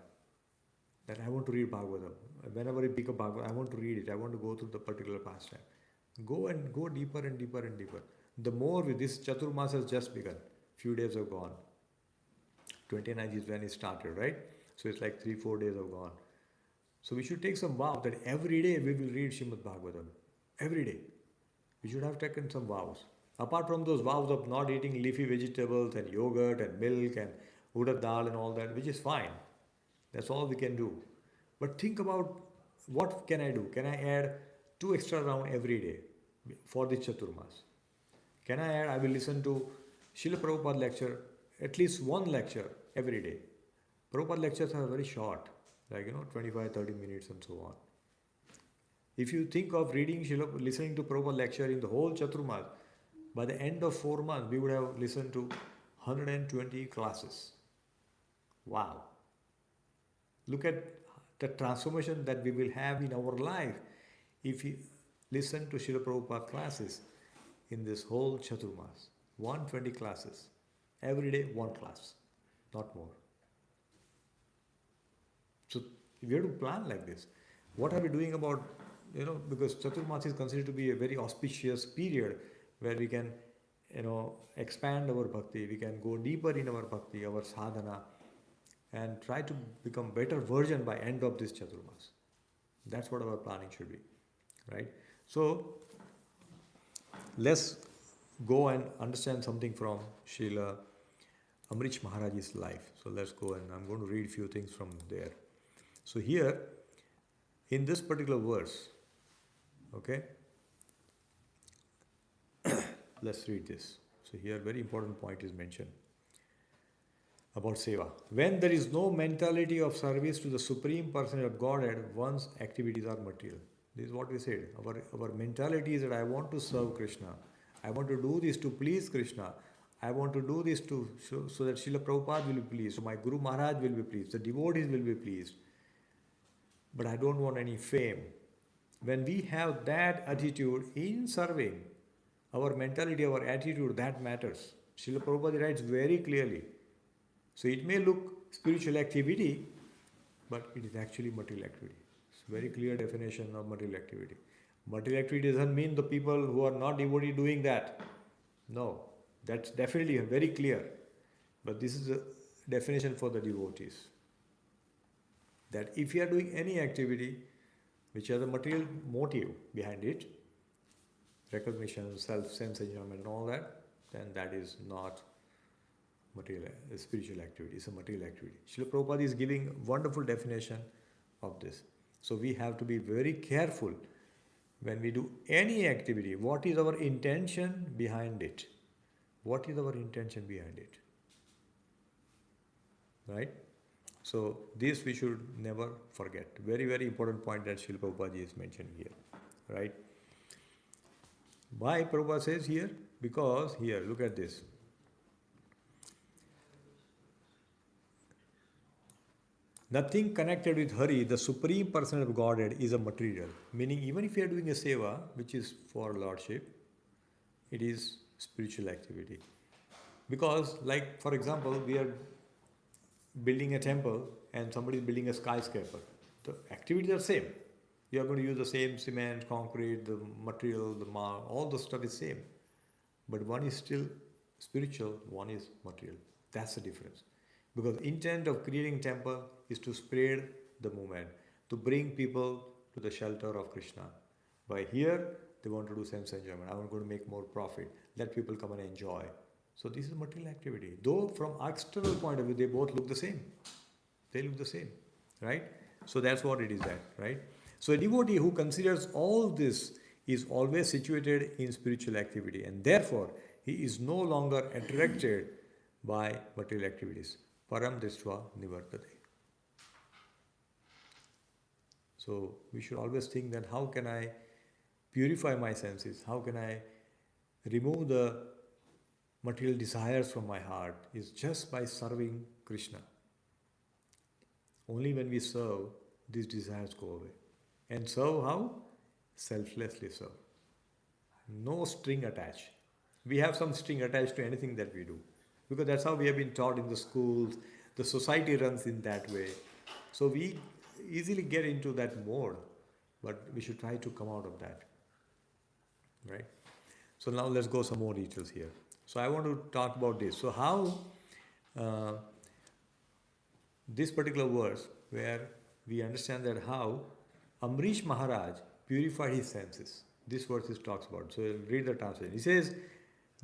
That I want to read Bhagavatam. Whenever I pick up Bhagavatam, I want to read it. I want to go through the particular pastime. Go and go deeper and deeper and deeper. The more with this Chaturmas has just begun. Few days have gone. 29th is when it started, right? So it's like 3-4 days have gone. So we should take some vow that every day we will read Srimad Bhagavatam. Every day. We should have taken some vows. Apart from those vows of not eating leafy vegetables and yogurt and milk and urad dal and all that, which is fine. That's all we can do. But think about what can I do? Can I add 2 extra rounds every day for this Chaturmas? Can I add, I will listen to Srila Prabhupada lecture, at least one lecture every day. Prabhupada lectures are very short, like 25-30 minutes and so on. If you think of listening to Prabhupada lecture in the whole Chaturmas, by the end of 4 months, we would have listened to 120 classes. Wow. Look at the transformation that we will have in our life if we listen to Srila Prabhupada classes in this whole Chaturmas. 120 classes. Every day, 1 class. Not more. So we have to plan like this. What are we doing about, because Chaturmas is considered to be a very auspicious period where we can, expand our bhakti, we can go deeper in our bhakti, our sadhana, and try to become better version by end of this Chaturmas. That's what our planning should be, right? So let's go and understand something from Srila Amrish Maharaj's life. So let's go, and I'm going to read a few things from there. So here, in this particular verse, okay, let's read this. So here, very important point is mentioned about seva. When there is no mentality of service to the Supreme Personality of Godhead, one's activities are material. This is what we said. Our mentality is that I want to serve Krishna. I want to do this to please Krishna. I want to do this so that Srila Prabhupada will be pleased, so my Guru Maharaj will be pleased, the devotees will be pleased. But I don't want any fame. When we have that attitude in serving, our mentality, our attitude, that matters. Srila Prabhupada writes very clearly. So it may look spiritual activity, but it is actually material activity. It's a very clear definition of material activity. Material activity doesn't mean the people who are not devotee doing that. No, that's definitely very clear. But this is a definition for the devotees. That if you are doing any activity which has a material motive behind it, recognition, sense enjoyment and all that, then that is not material, spiritual activity. It's a material activity. Srila Prabhupada is giving a wonderful definition of this. So we have to be very careful when we do any activity. What is our intention behind it? What is our intention behind it? Right? So this we should never forget. Very, very important point that Srila Prabhupada is mentioning here. Right? Why Prabhupada says here? Because here, look at this. Nothing connected with Hari, the Supreme Person of Godhead, is a material. Meaning, even if you are doing a seva, which is for Lordship, it is spiritual activity. Because, like, for example, we are building a temple and somebody is building a skyscraper. The activities are same. You are going to use the same cement, concrete, the material, the marble, all the stuff is same. But one is still spiritual, one is material. That's the difference. Because intent of creating temple is to spread the movement, to bring people to the shelter of Krishna. By here, they want to do sense enjoyment. I'm going to make more profit. Let people come and enjoy. So this is material activity. Though from external point of view, they both look the same. They look the same, right? So that's what it is at, right? So a devotee who considers all this is always situated in spiritual activity, and therefore he is no longer attracted by material activities. Param Drishtva Nivartate. So we should always think that how can I purify my senses? How can I remove the material desires from my heart? Is just by serving Krishna. Only when we serve, these desires go away. And serve how? Selflessly serve. No string attached. We have some string attached to anything that we do. Because that's how we have been taught in the schools. The society runs in that way. So we easily get into that mode, but we should try to come out of that. Right? So now let's go some more details here. So I want to talk about this. So how this particular verse, where we understand that how Amrish Maharaj purified his senses. This verse talks about. So read the translation. He says,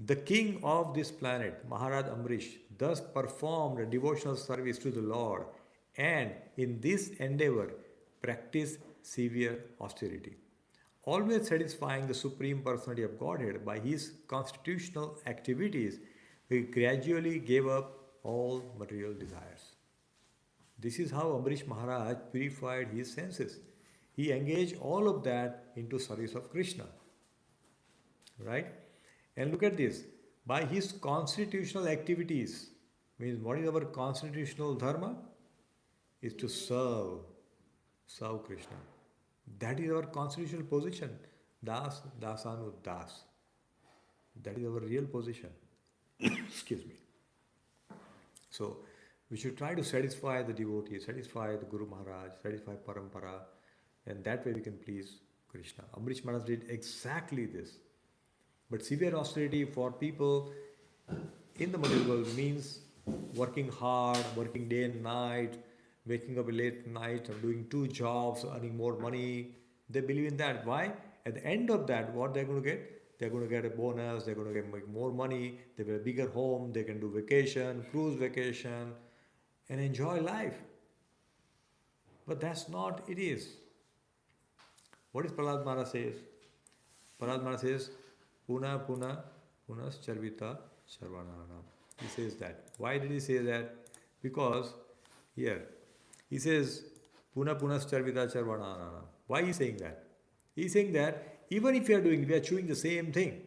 the king of this planet, Maharaj Amrish, thus performed a devotional service to the Lord, and in this endeavor practiced severe austerity, always satisfying the Supreme Personality of Godhead by his constitutional activities. He gradually gave up all material desires. This is how Amrish Maharaj purified his senses. He engaged all of that into service of Krishna. Right? And look at this. By his constitutional activities, means what is our constitutional dharma? Is to serve Krishna. That is our constitutional position. Das, dasanu, das. That is our real position. Excuse me. So, we should try to satisfy the devotee, satisfy the Guru Maharaj, satisfy Parampara, and that way we can please Krishna. Amrish Maharaj did exactly this. But severe austerity for people in the material world means working hard, working day and night, waking up late night, and doing 2 jobs, earning more money. They believe in that. Why? At the end of that, what they're going to get? They're going to get a bonus, they're going to make more money, they have a bigger home, they can do vacation, cruise vacation, and enjoy life. But that's not it is. What is Prahlad Maharaj says? Prahlad Maharaj says, Puna Puna Punas Charvita Sarvananam. He says that. Why did he say that? Because here he says Puna Punas Charvita Sarvananam. Why is he saying that? He is saying that even if we are chewing the same thing,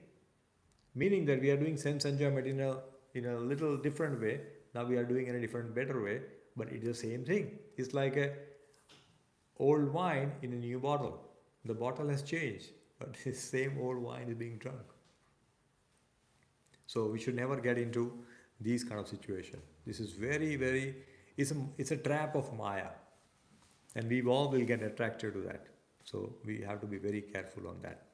meaning that we are doing sense enjoyment in a little different way. Now we are doing it in a different, better way, but it is the same thing. It's like a old wine in a new bottle. The bottle has changed, but the same old wine is being drunk. So we should never get into these kind of situations. This is very, very, it's a trap of Maya. And we all will get attracted to that. So we have to be very careful on that.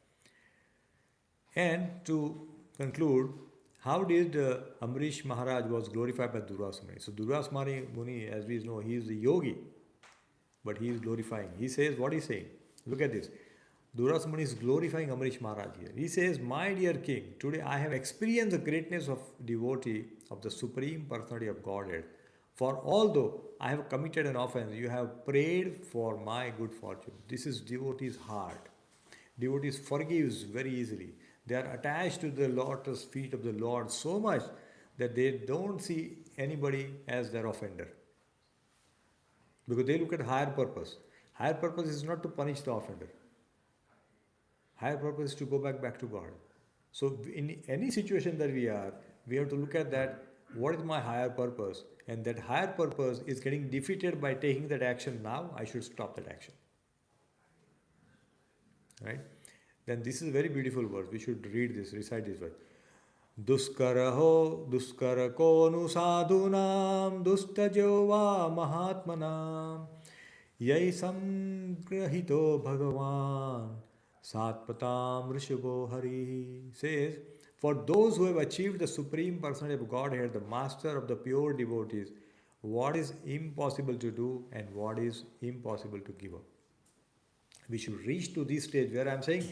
And to conclude, how did Amrish Maharaj was glorified by Durvasa Muni? So Durvasa Muni, as we know, he is the yogi, but he is glorifying. He says, what he is saying? Look at this. Durvasa Muni is glorifying Amrish Maharaj here. He says, my dear king, today I have experienced the greatness of devotee of the Supreme Personality of Godhead. For although I have committed an offense, you have prayed for my good fortune. This is devotee's heart. Devotees forgives very easily. They are attached to the lotus feet of the Lord so much that they don't see anybody as their offender. Because they look at higher purpose. Higher purpose is not to punish the offender. Higher purpose is to go back to God. So in any situation that we have to look at that, what is my higher purpose? And that higher purpose is getting defeated by taking that action now, I should stop that action. Right? Then this is a very beautiful verse. We should read this, recite this verse. Duskaraho duskarako nu sadhunam dustajo va mahatmanam yai samgrahito bhagavan satpatam rishabho hari. Says, for those who have achieved the Supreme Personality of Godhead, the Master of the pure devotees, what is impossible to do and what is impossible to give up. We should reach to this stage where I am saying,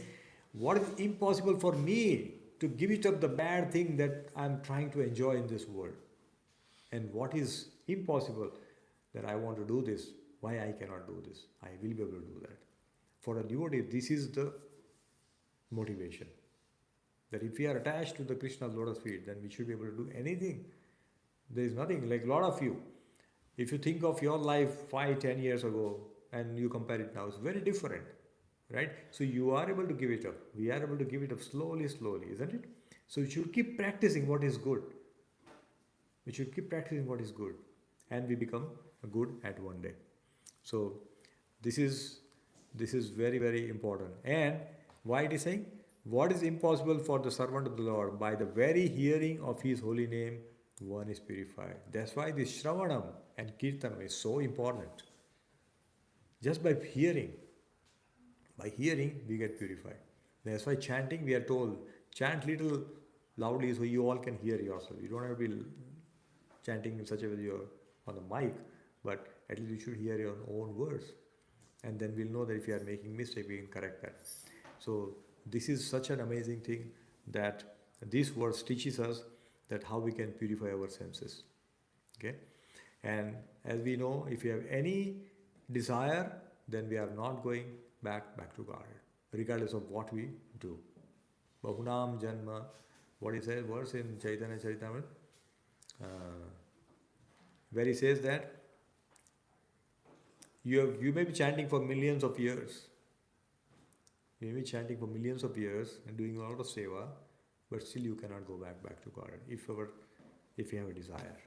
what is impossible for me to give it up the bad thing that I am trying to enjoy in this world? And what is impossible that I want to do this, why I cannot do this? I will be able to do that. For a devotee, this is the motivation. That if we are attached to the Krishna's lotus feet, then we should be able to do anything. There is nothing, like a lot of you. If you think of your life 5-10 years ago and you compare it now, it's very different. Right? So you are able to give it up. We are able to give it up slowly, isn't it? So we should keep practicing what is good. We should keep practicing what is good. And we become good at one day. So this is very, very important. And why it is saying? What is impossible for the servant of the Lord? By the very hearing of His holy name, one is purified. That's why this Shravanam, and kirtan is so important. Just by hearing we get purified. That's why chanting, we are told, chant little loudly so you all can hear yourself. You don't have to be chanting in such a way you're on the mic, but at least you should hear your own words. And then we'll know that if you are making mistake, we can correct that. So this is such an amazing thing that this verse teaches us that how we can purify our senses. Okay? And as we know, if you have any desire, then we are not going back to God, regardless of what we do. Bahunam Janma, what is that verse in Chaitanya Charitamrita? Where he says that you may be chanting for millions of years. You may be chanting for millions of years and doing a lot of seva, but still you cannot go back to God if you have a desire.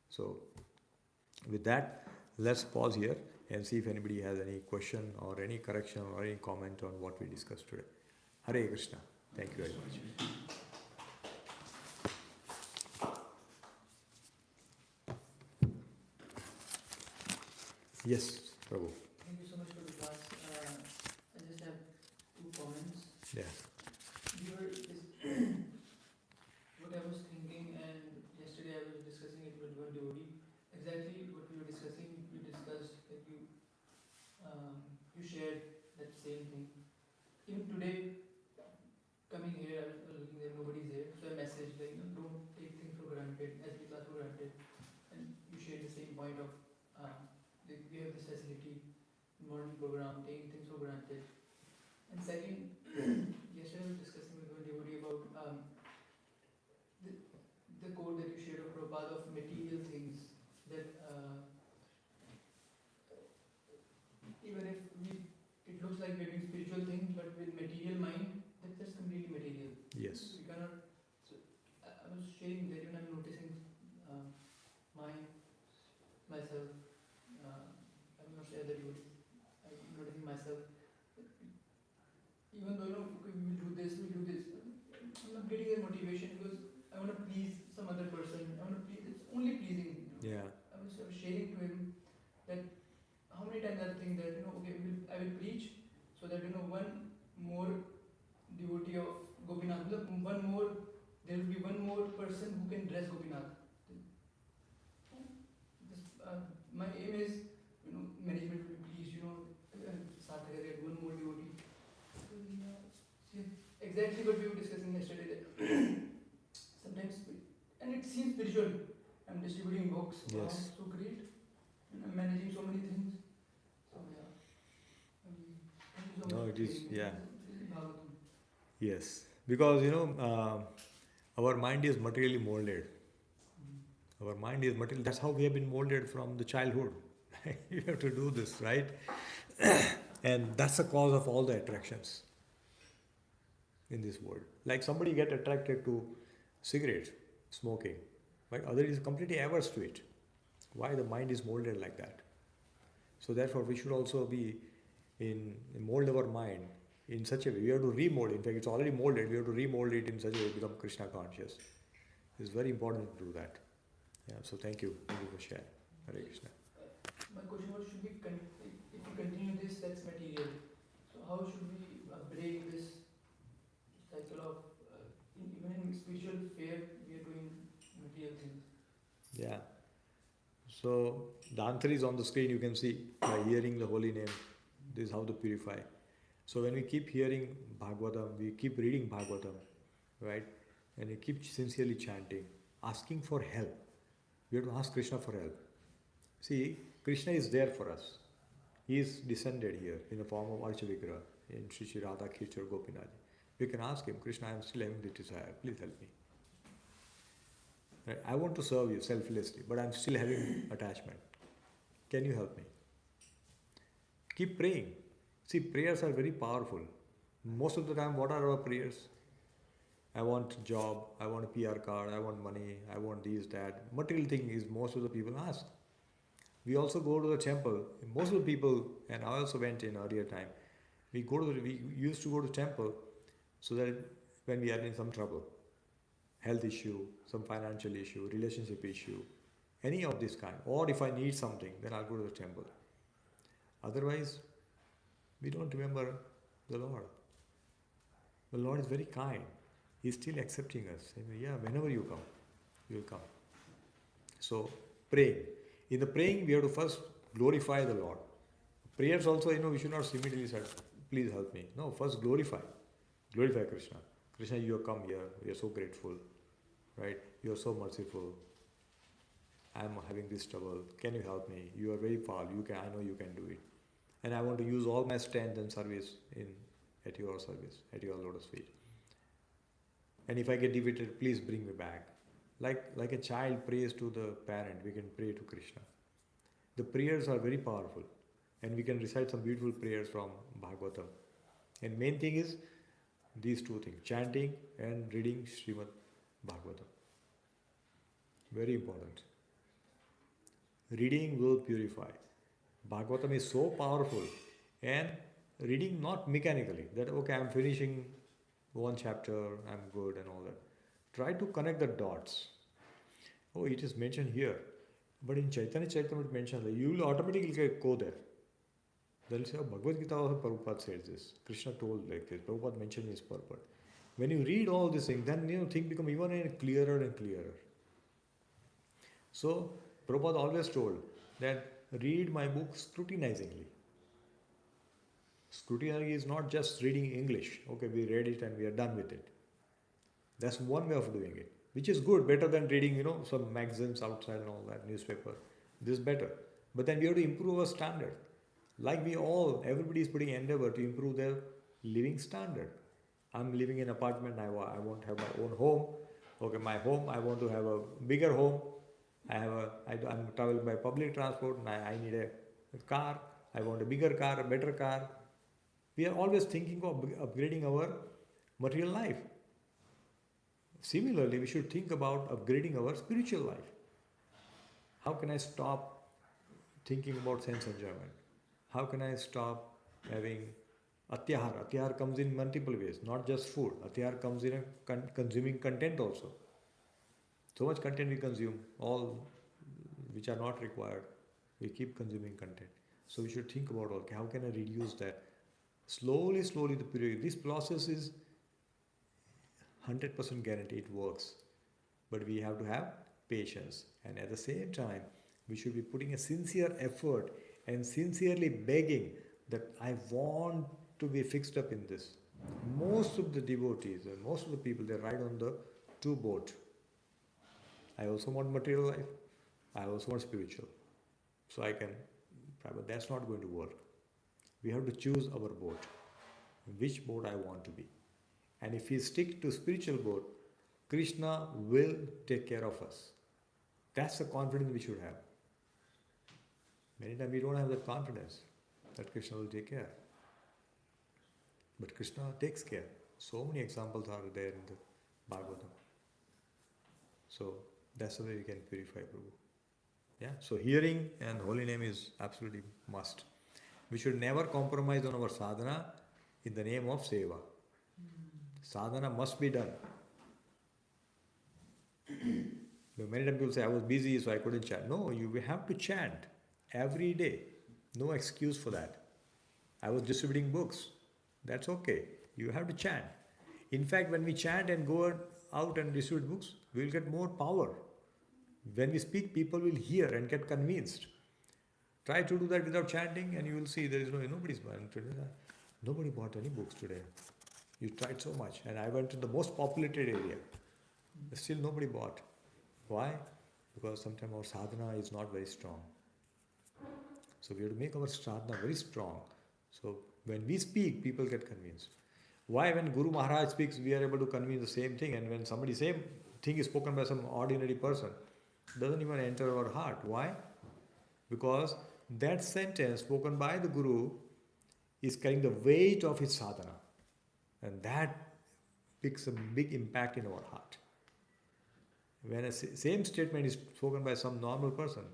So, with that, let's pause here and see if anybody has any question or any correction or any comment on what we discussed today. Hare Krishna. Thank you very much. Yes, Prabhu. Thank you so much for the class. I just have 2 comments. Yeah. What I was thinking, and yesterday I was discussing it with one devotee. Exactly what we were discussing. We discussed that you shared that same thing. Even today, coming here, I was looking there, nobody's here, so I messaged like, don't take things for granted, as we class for granted. And you shared the same point of we have this facility, morning program, taking things for granted. And second, yesterday I was discussing with one devotee about the quote that you shared of Prabhupada of material things, that even if it looks like we're doing spiritual things, but with material mind, that's completely material. Yes. We cannot. So I was sharing that even I'm noticing myself. I'm not sure that you. I'm noticing myself. Even though we will do this, I'm not getting a motivation because I want to please some other person. I want to please. It's only pleasing. Yeah. I was sharing to him that how many times I think that okay, I will preach so that one more devotee of Gopinath, there will be one more person who can dress Gopinath. My aim is, management will be pleased, Sarthak has one more devotee. See, exactly what we were discussing yesterday. That sometimes, and it seems spiritual. I'm distributing books. Yes. Wow, so great. And I'm managing so many things. So yeah. Thank you so No, much. it is, yeah. Bhagavatam. Yes. Because, our mind is materially molded. Our mind is material. That's how we have been molded from the childhood. You have to do this, right? And that's the cause of all the attractions in this world. Like somebody get attracted to cigarette smoking, but other is completely averse to it. Why? The mind is molded like that. So therefore, we should also be mold our mind in such a way. We have to remold. In fact, it's already molded. We have to remold it in such a way to become Krishna conscious. It's very important to do that. Yeah. So thank you for sharing. Hare Krishna. My question was, if we continue this, that's material. So how should we break this cycle of, even in spiritual sphere, we are doing material things? Yeah. So the answer is on the screen. You can see by hearing the holy name. This is how to purify. So when we keep hearing Bhagavatam, we keep reading Bhagavatam, right? And we keep sincerely chanting, asking for help. We have to ask Krishna for help. See, Krishna is there for us. He is descended here in the form of Archavigraha in Sri Sri Radha Kirchur Gopinath. We can ask him, Krishna, I am still having this desire. Please help me. Right? I want to serve you selflessly, but I am still having attachment. Can you help me? Keep praying. See, prayers are very powerful. Most of the time, what are our prayers? I want a job, I want a PR card, I want money, I want this, that. Material thing is most of the people ask. We also go to the temple. Most of the people, and I also went in earlier time, we used to go to temple so that when we are in some trouble, health issue, some financial issue, relationship issue, Any of this kind. Or if I need something, then I'll go to the temple. Otherwise, we don't remember the Lord. The Lord is very kind. He's still accepting us. Yeah, whenever you come, you will come. So, praying. In the praying, we have to first glorify the Lord. Prayers also, we should not immediately say, please help me. No, first glorify. Glorify Krishna. Krishna, you have come here. We are so grateful. Right? You are so merciful. I am having this trouble. Can you help me? You are very powerful. I know you can do it. And I want to use all my strength and service at your service, at your lotus feet. And if I get defeated, please bring me back. Like a child prays to the parent, we can pray to Krishna. The prayers are very powerful. And we can recite some beautiful prayers from Bhagavatam. And main thing is these two things, chanting and reading Srimad Bhagavatam. Very important. Reading will purify. Bhagavatam is so powerful, and reading not mechanically, that okay, I'm finishing one chapter, I'm good and all that. Try to connect the dots. Oh, it is mentioned here. But in Chaitanya Charitamrita it mentions that you will automatically go there. Then you say, oh, Bhagavad Gita also Prabhupada said this. Krishna told like this. Prabhupada mentioned his purport. When you read all these things, then things become even clearer and clearer. So, Prabhupada always told that read my book scrutinizingly. Scrutinizing is not just reading English. Okay, we read it and we are done with it. That's one way of doing it, which is good, better than reading, some magazines outside and all that, newspaper. This is better. But then we have to improve our standard. Like everybody is putting endeavor to improve their living standard. I'm living in an apartment, I want to have my own home. Okay, my home, I want to have a bigger home. I'm traveling by public transport, I need a car, I want a bigger car, a better car. We are always thinking of upgrading our material life. Similarly, we should think about upgrading our spiritual life. How can I stop thinking about sense enjoyment? How can I stop having atyahar? Atyahar comes in multiple ways, not just food. Atyahar comes in consuming content also. So much content we consume, all which are not required. We keep consuming content. So we should think about, okay, how can I reduce that? Slowly, the period. This process is 100% guarantee it works. But we have to have patience. And at the same time, we should be putting a sincere effort and sincerely begging that I want to be fixed up in this. Most of the devotees and most of the people, they ride on the two boat. I also want material life. I also want spiritual. So but that's not going to work. We have to choose our boat. Which boat I want to be. And if we stick to spiritual boat, Krishna will take care of us. That's the confidence we should have. Many times we don't have that confidence that Krishna will take care. But Krishna takes care. So many examples are there in the Bhagavatam. So that's the way we can purify Prabhu. Yeah. So hearing and holy name is absolutely must. We should never compromise on our sadhana in the name of seva. Sadhana must be done. Many times people say, I was busy so I couldn't chant. No, you have to chant every day. No excuse for that. I was distributing books. That's okay. You have to chant. In fact, when we chant and go out and distribute books, we will get more power. When we speak, people will hear and get convinced. Try to do that without chanting and you will see there is nobody's buying today. Nobody bought any books today. You tried so much. And I went to the most populated area. Still nobody bought. Why? Because sometimes our sadhana is not very strong. So we have to make our sadhana very strong. So when we speak, people get convinced. Why when Guru Maharaj speaks, we are able to convince the same thing, and when same thing is spoken by some ordinary person, it doesn't even enter our heart. Why? Because that sentence spoken by the Guru is carrying the weight of his sadhana. And that makes a big impact in our heart. When a same statement is spoken by some normal person,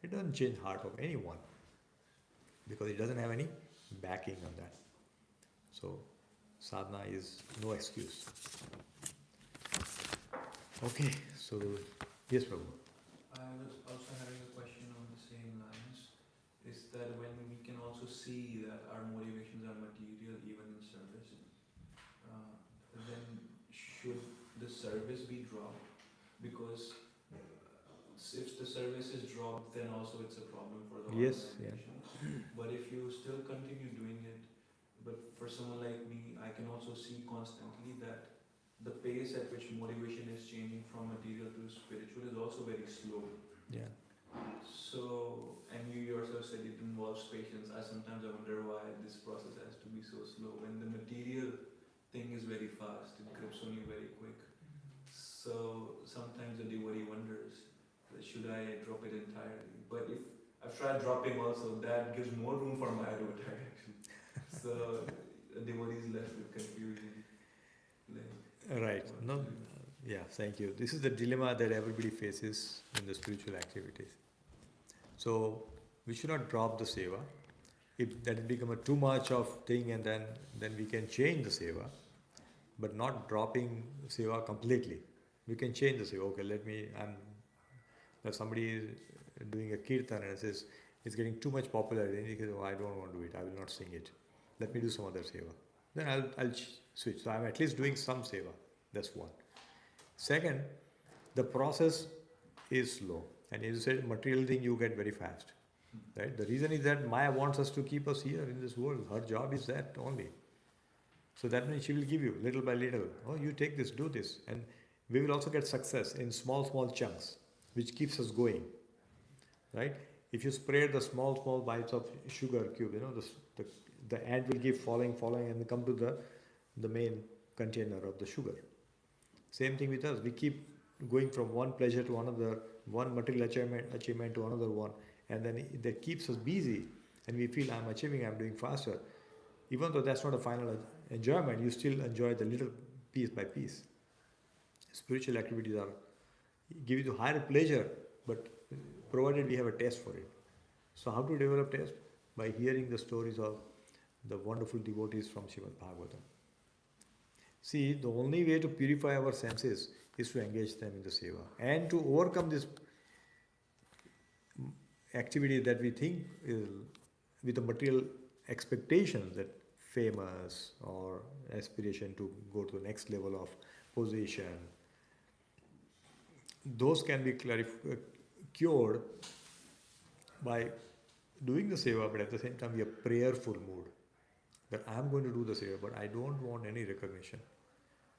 it doesn't change the heart of anyone. Because it doesn't have any backing on that. So, sadhana is no excuse. Okay, so, yes, Prabhu. I also had service be dropped? Because if the service is dropped, then also it's a problem for the Yes, yeah. organization. But if you still continue doing it, but for someone like me, I can also see constantly that the pace at which motivation is changing from material to spiritual is also very slow. Yeah. So, and you yourself said it involves patience. I sometimes wonder why this process has to be so slow when the material thing is very fast, it grips on you very quick. So sometimes the devotee wonders, should I drop it entirely? But if I've tried dropping also, that gives more room for my road direction. So the devotee is left with confusion. Right. No. Yeah. Thank you. This is the dilemma that everybody faces in the spiritual activities. So we should not drop the seva. If that become a too much of thing, and then we can change the seva, but not dropping seva completely. We can change the seva. Okay, if somebody is doing a kirtan and says it's getting too much popular, then he says, oh, I don't want to do it. I will not sing it. Let me do some other seva. Then I'll switch. So I'm at least doing some seva. That's one. Second, the process is slow. And as you said, material thing you get very fast. Right? The reason is that Maya wants us to keep us here in this world. Her job is that only. So that means she will give you little by little. Oh, you take this, do this. And we will also get success in small chunks, which keeps us going. Right? If you spread the small bites of sugar cube, the ant will keep falling and come to the main container of the sugar. Same thing with us. We keep going from one pleasure to another, one material achievement to another one, and then that keeps us busy, and we feel I'm achieving, I'm doing faster. Even though that's not a final enjoyment, you still enjoy the little piece by piece. Spiritual activities give you higher pleasure, but provided we have a taste for it. So how to develop taste? By hearing the stories of the wonderful devotees from Srimad Bhagavatam. See, the only way to purify our senses is to engage them in the seva. And to overcome this activity that we think is with the material expectations, that famous or aspiration to go to the next level of position, those can be cured by doing the seva, but at the same time we have prayerful mood. That I am going to do the seva, but I don't want any recognition.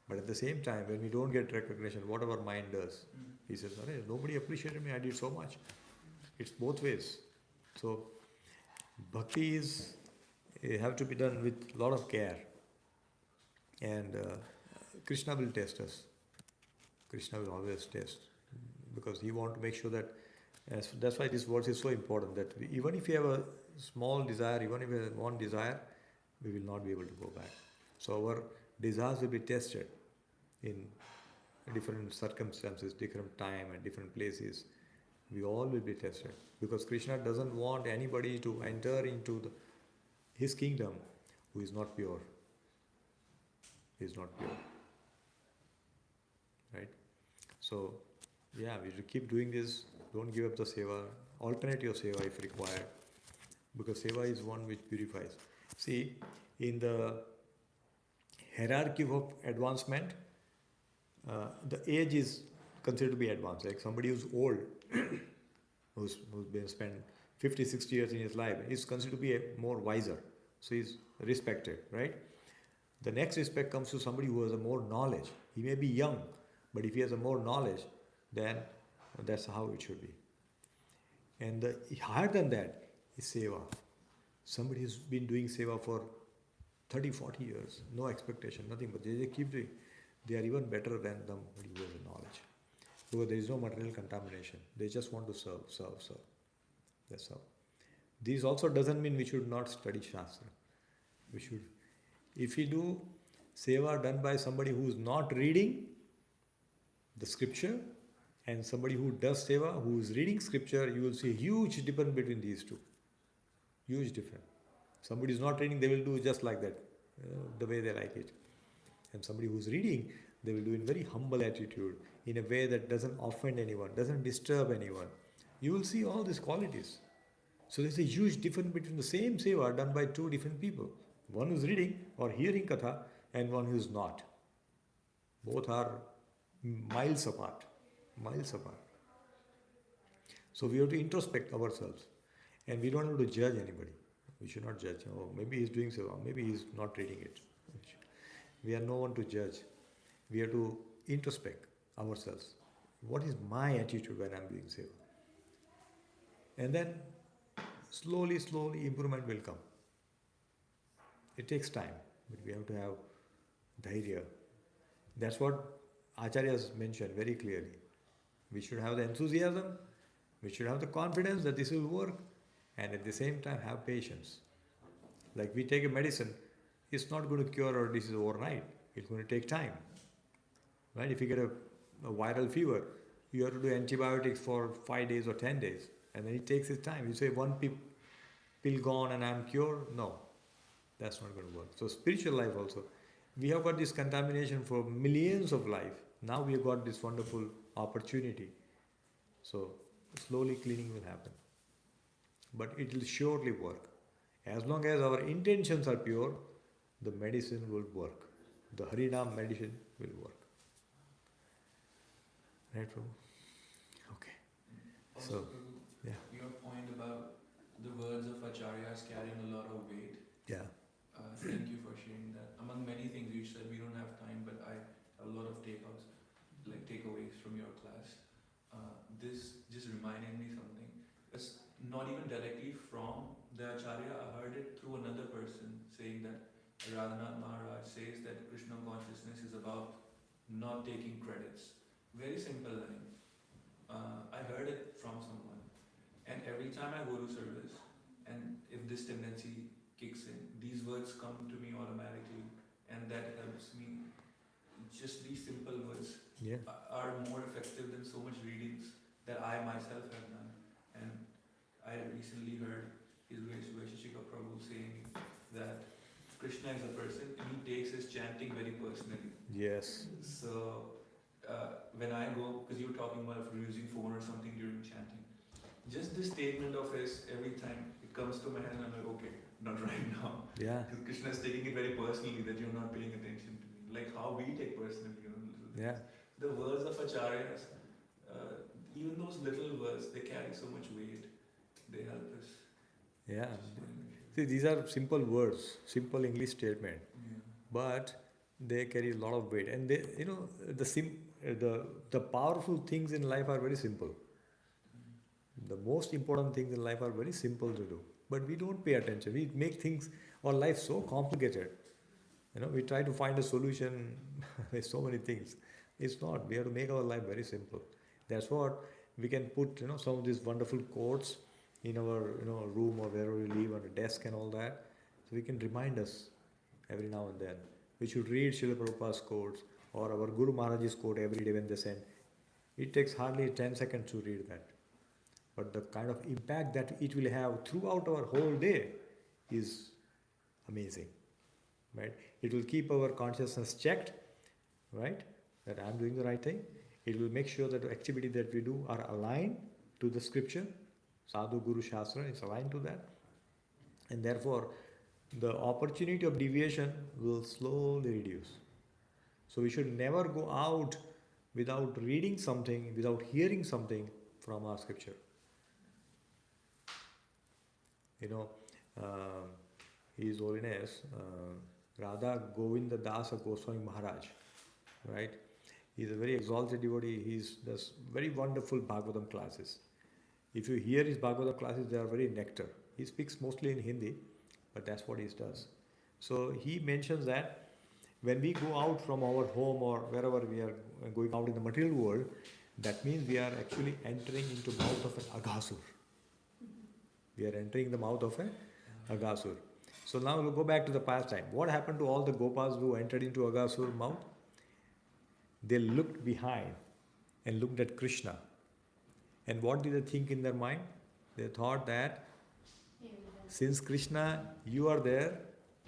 But at the same time, when we don't get recognition, what our mind does, he says, nobody appreciated me, I did so much. It's both ways. So, bhakti have to be done with a lot of care. And Krishna will test us. Krishna will always test. Because he wants to make sure that, that's why this verse is so important, that even if you have a small desire, even if you have one desire, we will not be able to go back. So our desires will be tested in different circumstances, different time and different places. We all will be tested. Because Krishna doesn't want anybody to enter into his kingdom who is not pure. He is not pure. Right? So, yeah, we should keep doing this. Don't give up the seva. Alternate your seva if required. Because seva is one which purifies. See, in the hierarchy of advancement, the age is considered to be advanced. Like somebody who's old, who's been spent 50, 60 years in his life, is considered to be more wiser. So he's respected, right? The next respect comes to somebody who has a more knowledge. He may be young, but if he has a more knowledge, then that's how it should be. And higher than that is seva. Somebody who's been doing seva for 30, 40 years, no expectation, nothing, but they keep doing. They are even better than somebody who has the knowledge. Because there is no material contamination. They just want to serve. That's how. This also doesn't mean we should not study Shastra. We should. If we do seva done by somebody who is not reading the scripture and somebody who does seva, who is reading scripture, you will see a huge difference between these two. Huge difference. Somebody is not reading, they will do just like that, the way they like it. And somebody who is reading, they will do in very humble attitude, in a way that doesn't offend anyone, doesn't disturb anyone. You will see all these qualities. So there's a huge difference between the same seva done by two different people. One who is reading or hearing katha and one who is not. Both are miles apart, miles apart. So we have to introspect ourselves, and we don't have to judge anybody. We should not judge. Oh, maybe he's doing so, maybe he's not reading it. We are no one to judge. We have to introspect ourselves. What is my attitude when I'm doing seva? And then slowly, slowly improvement will come. It takes time, but we have to have dhairya. That's what Acharyas mentioned very clearly. We should have the enthusiasm, we should have the confidence that this will work, and at the same time have patience. Like we take a medicine, it's not going to cure our disease overnight. It's going to take time. Right? If you get a viral fever, you have to do antibiotics for 5 days or 10 days. And then it takes its time. You say one pill gone and I'm cured. No, that's not going to work. So spiritual life also. We have got this contamination for millions of life. Now we have got this wonderful opportunity. So slowly cleaning will happen. But it will surely work. As long as our intentions are pure, the medicine will work. The Harinam medicine will work. Right, Prabhu? Okay. Also, So, Prabhu, yeah. your point about the words of Acharyas carrying a lot of weight. Yeah. Thank you for sharing that. Among many things you said, we don't have time, but I have a lot of takeaways from your class. This just reminded me something. It's not even directly from the Acharya. I heard it through another person saying that Jaganath Maharaj says that Krishna consciousness is about not taking credits. Very simple line. I heard it from someone, and every time I go to service, and if this tendency kicks in, these words come to me automatically, and that helps me. Just these simple words are more effective than so much readings that I myself have done. And I recently heard His Grace Vaisheshika Prabhu saying that Krishna is a person and he takes his chanting very personally. Yes. So when I go, because you were talking about using phone or something during chanting, just this statement of his, every time it comes to my head and I'm like, okay, not right now. Yeah. Because Krishna is taking it very personally that you're not paying attention to me. Like how we take personally, little things. Yeah. The words of Acharyas, even those little words, they carry so much weight. They help us. Yeah. See, these are simple words, simple English statement, but they carry a lot of weight. And they, the powerful things in life are very simple. The most important things in life are very simple to do, but we don't pay attention. We make things, our life so complicated. We try to find a solution with so many things. It's not. We have to make our life very simple. That's what we can put, some of these wonderful quotes in our, room or wherever we live, on a desk and all that. So we can remind us every now and then. We should read Srila Prabhupada's quotes or our Guru Maharaj's quote every day when they send. It takes hardly 10 seconds to read that. But the kind of impact that it will have throughout our whole day is amazing. Right? It will keep our consciousness checked, right? That I'm doing the right thing. It will make sure that the activity that we do are aligned to the scripture. Sadhu Guru Shastra is aligned to that. And therefore, the opportunity of deviation will slowly reduce. So we should never go out without reading something, without hearing something from our scripture. His Holiness Radha Govinda Dasa Goswami Maharaj, right? He's a very exalted devotee. He does very wonderful Bhagavatam classes. If you hear his Bhagavatam classes, they are very nectar. He speaks mostly in Hindi, but that's what he does. So he mentions that when we go out from our home or wherever we are going out in the material world, that means we are actually entering into the mouth of an Aghasur. We are entering the mouth of an Aghasur. So now we'll go back to the past time. What happened to all the Gopas who entered into Aghasur mouth? They looked behind and looked at Krishna. And what did they think in their mind? They thought that since Krishna, you are there,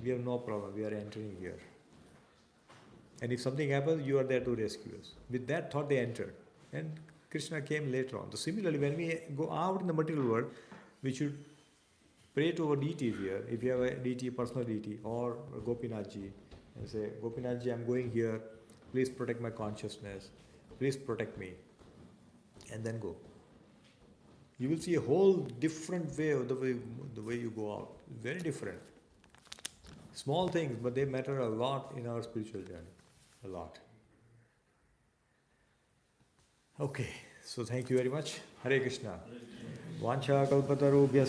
we have no problem. We are entering here. And if something happens, you are there to rescue us. With that thought, they entered. And Krishna came later on. So similarly, when we go out in the material world, we should pray to our deities here. If you have a deity, personal deity, or Gopinathji, and say, Gopinathji, I'm going here. Please protect my consciousness. please protect me, and then go. You will see a whole different way of the way you go out. Very different. Small things, but they matter a lot in our spiritual journey. A lot. Okay, so thank you very much. Hare Krishna. Vancha kalpatarubhyascha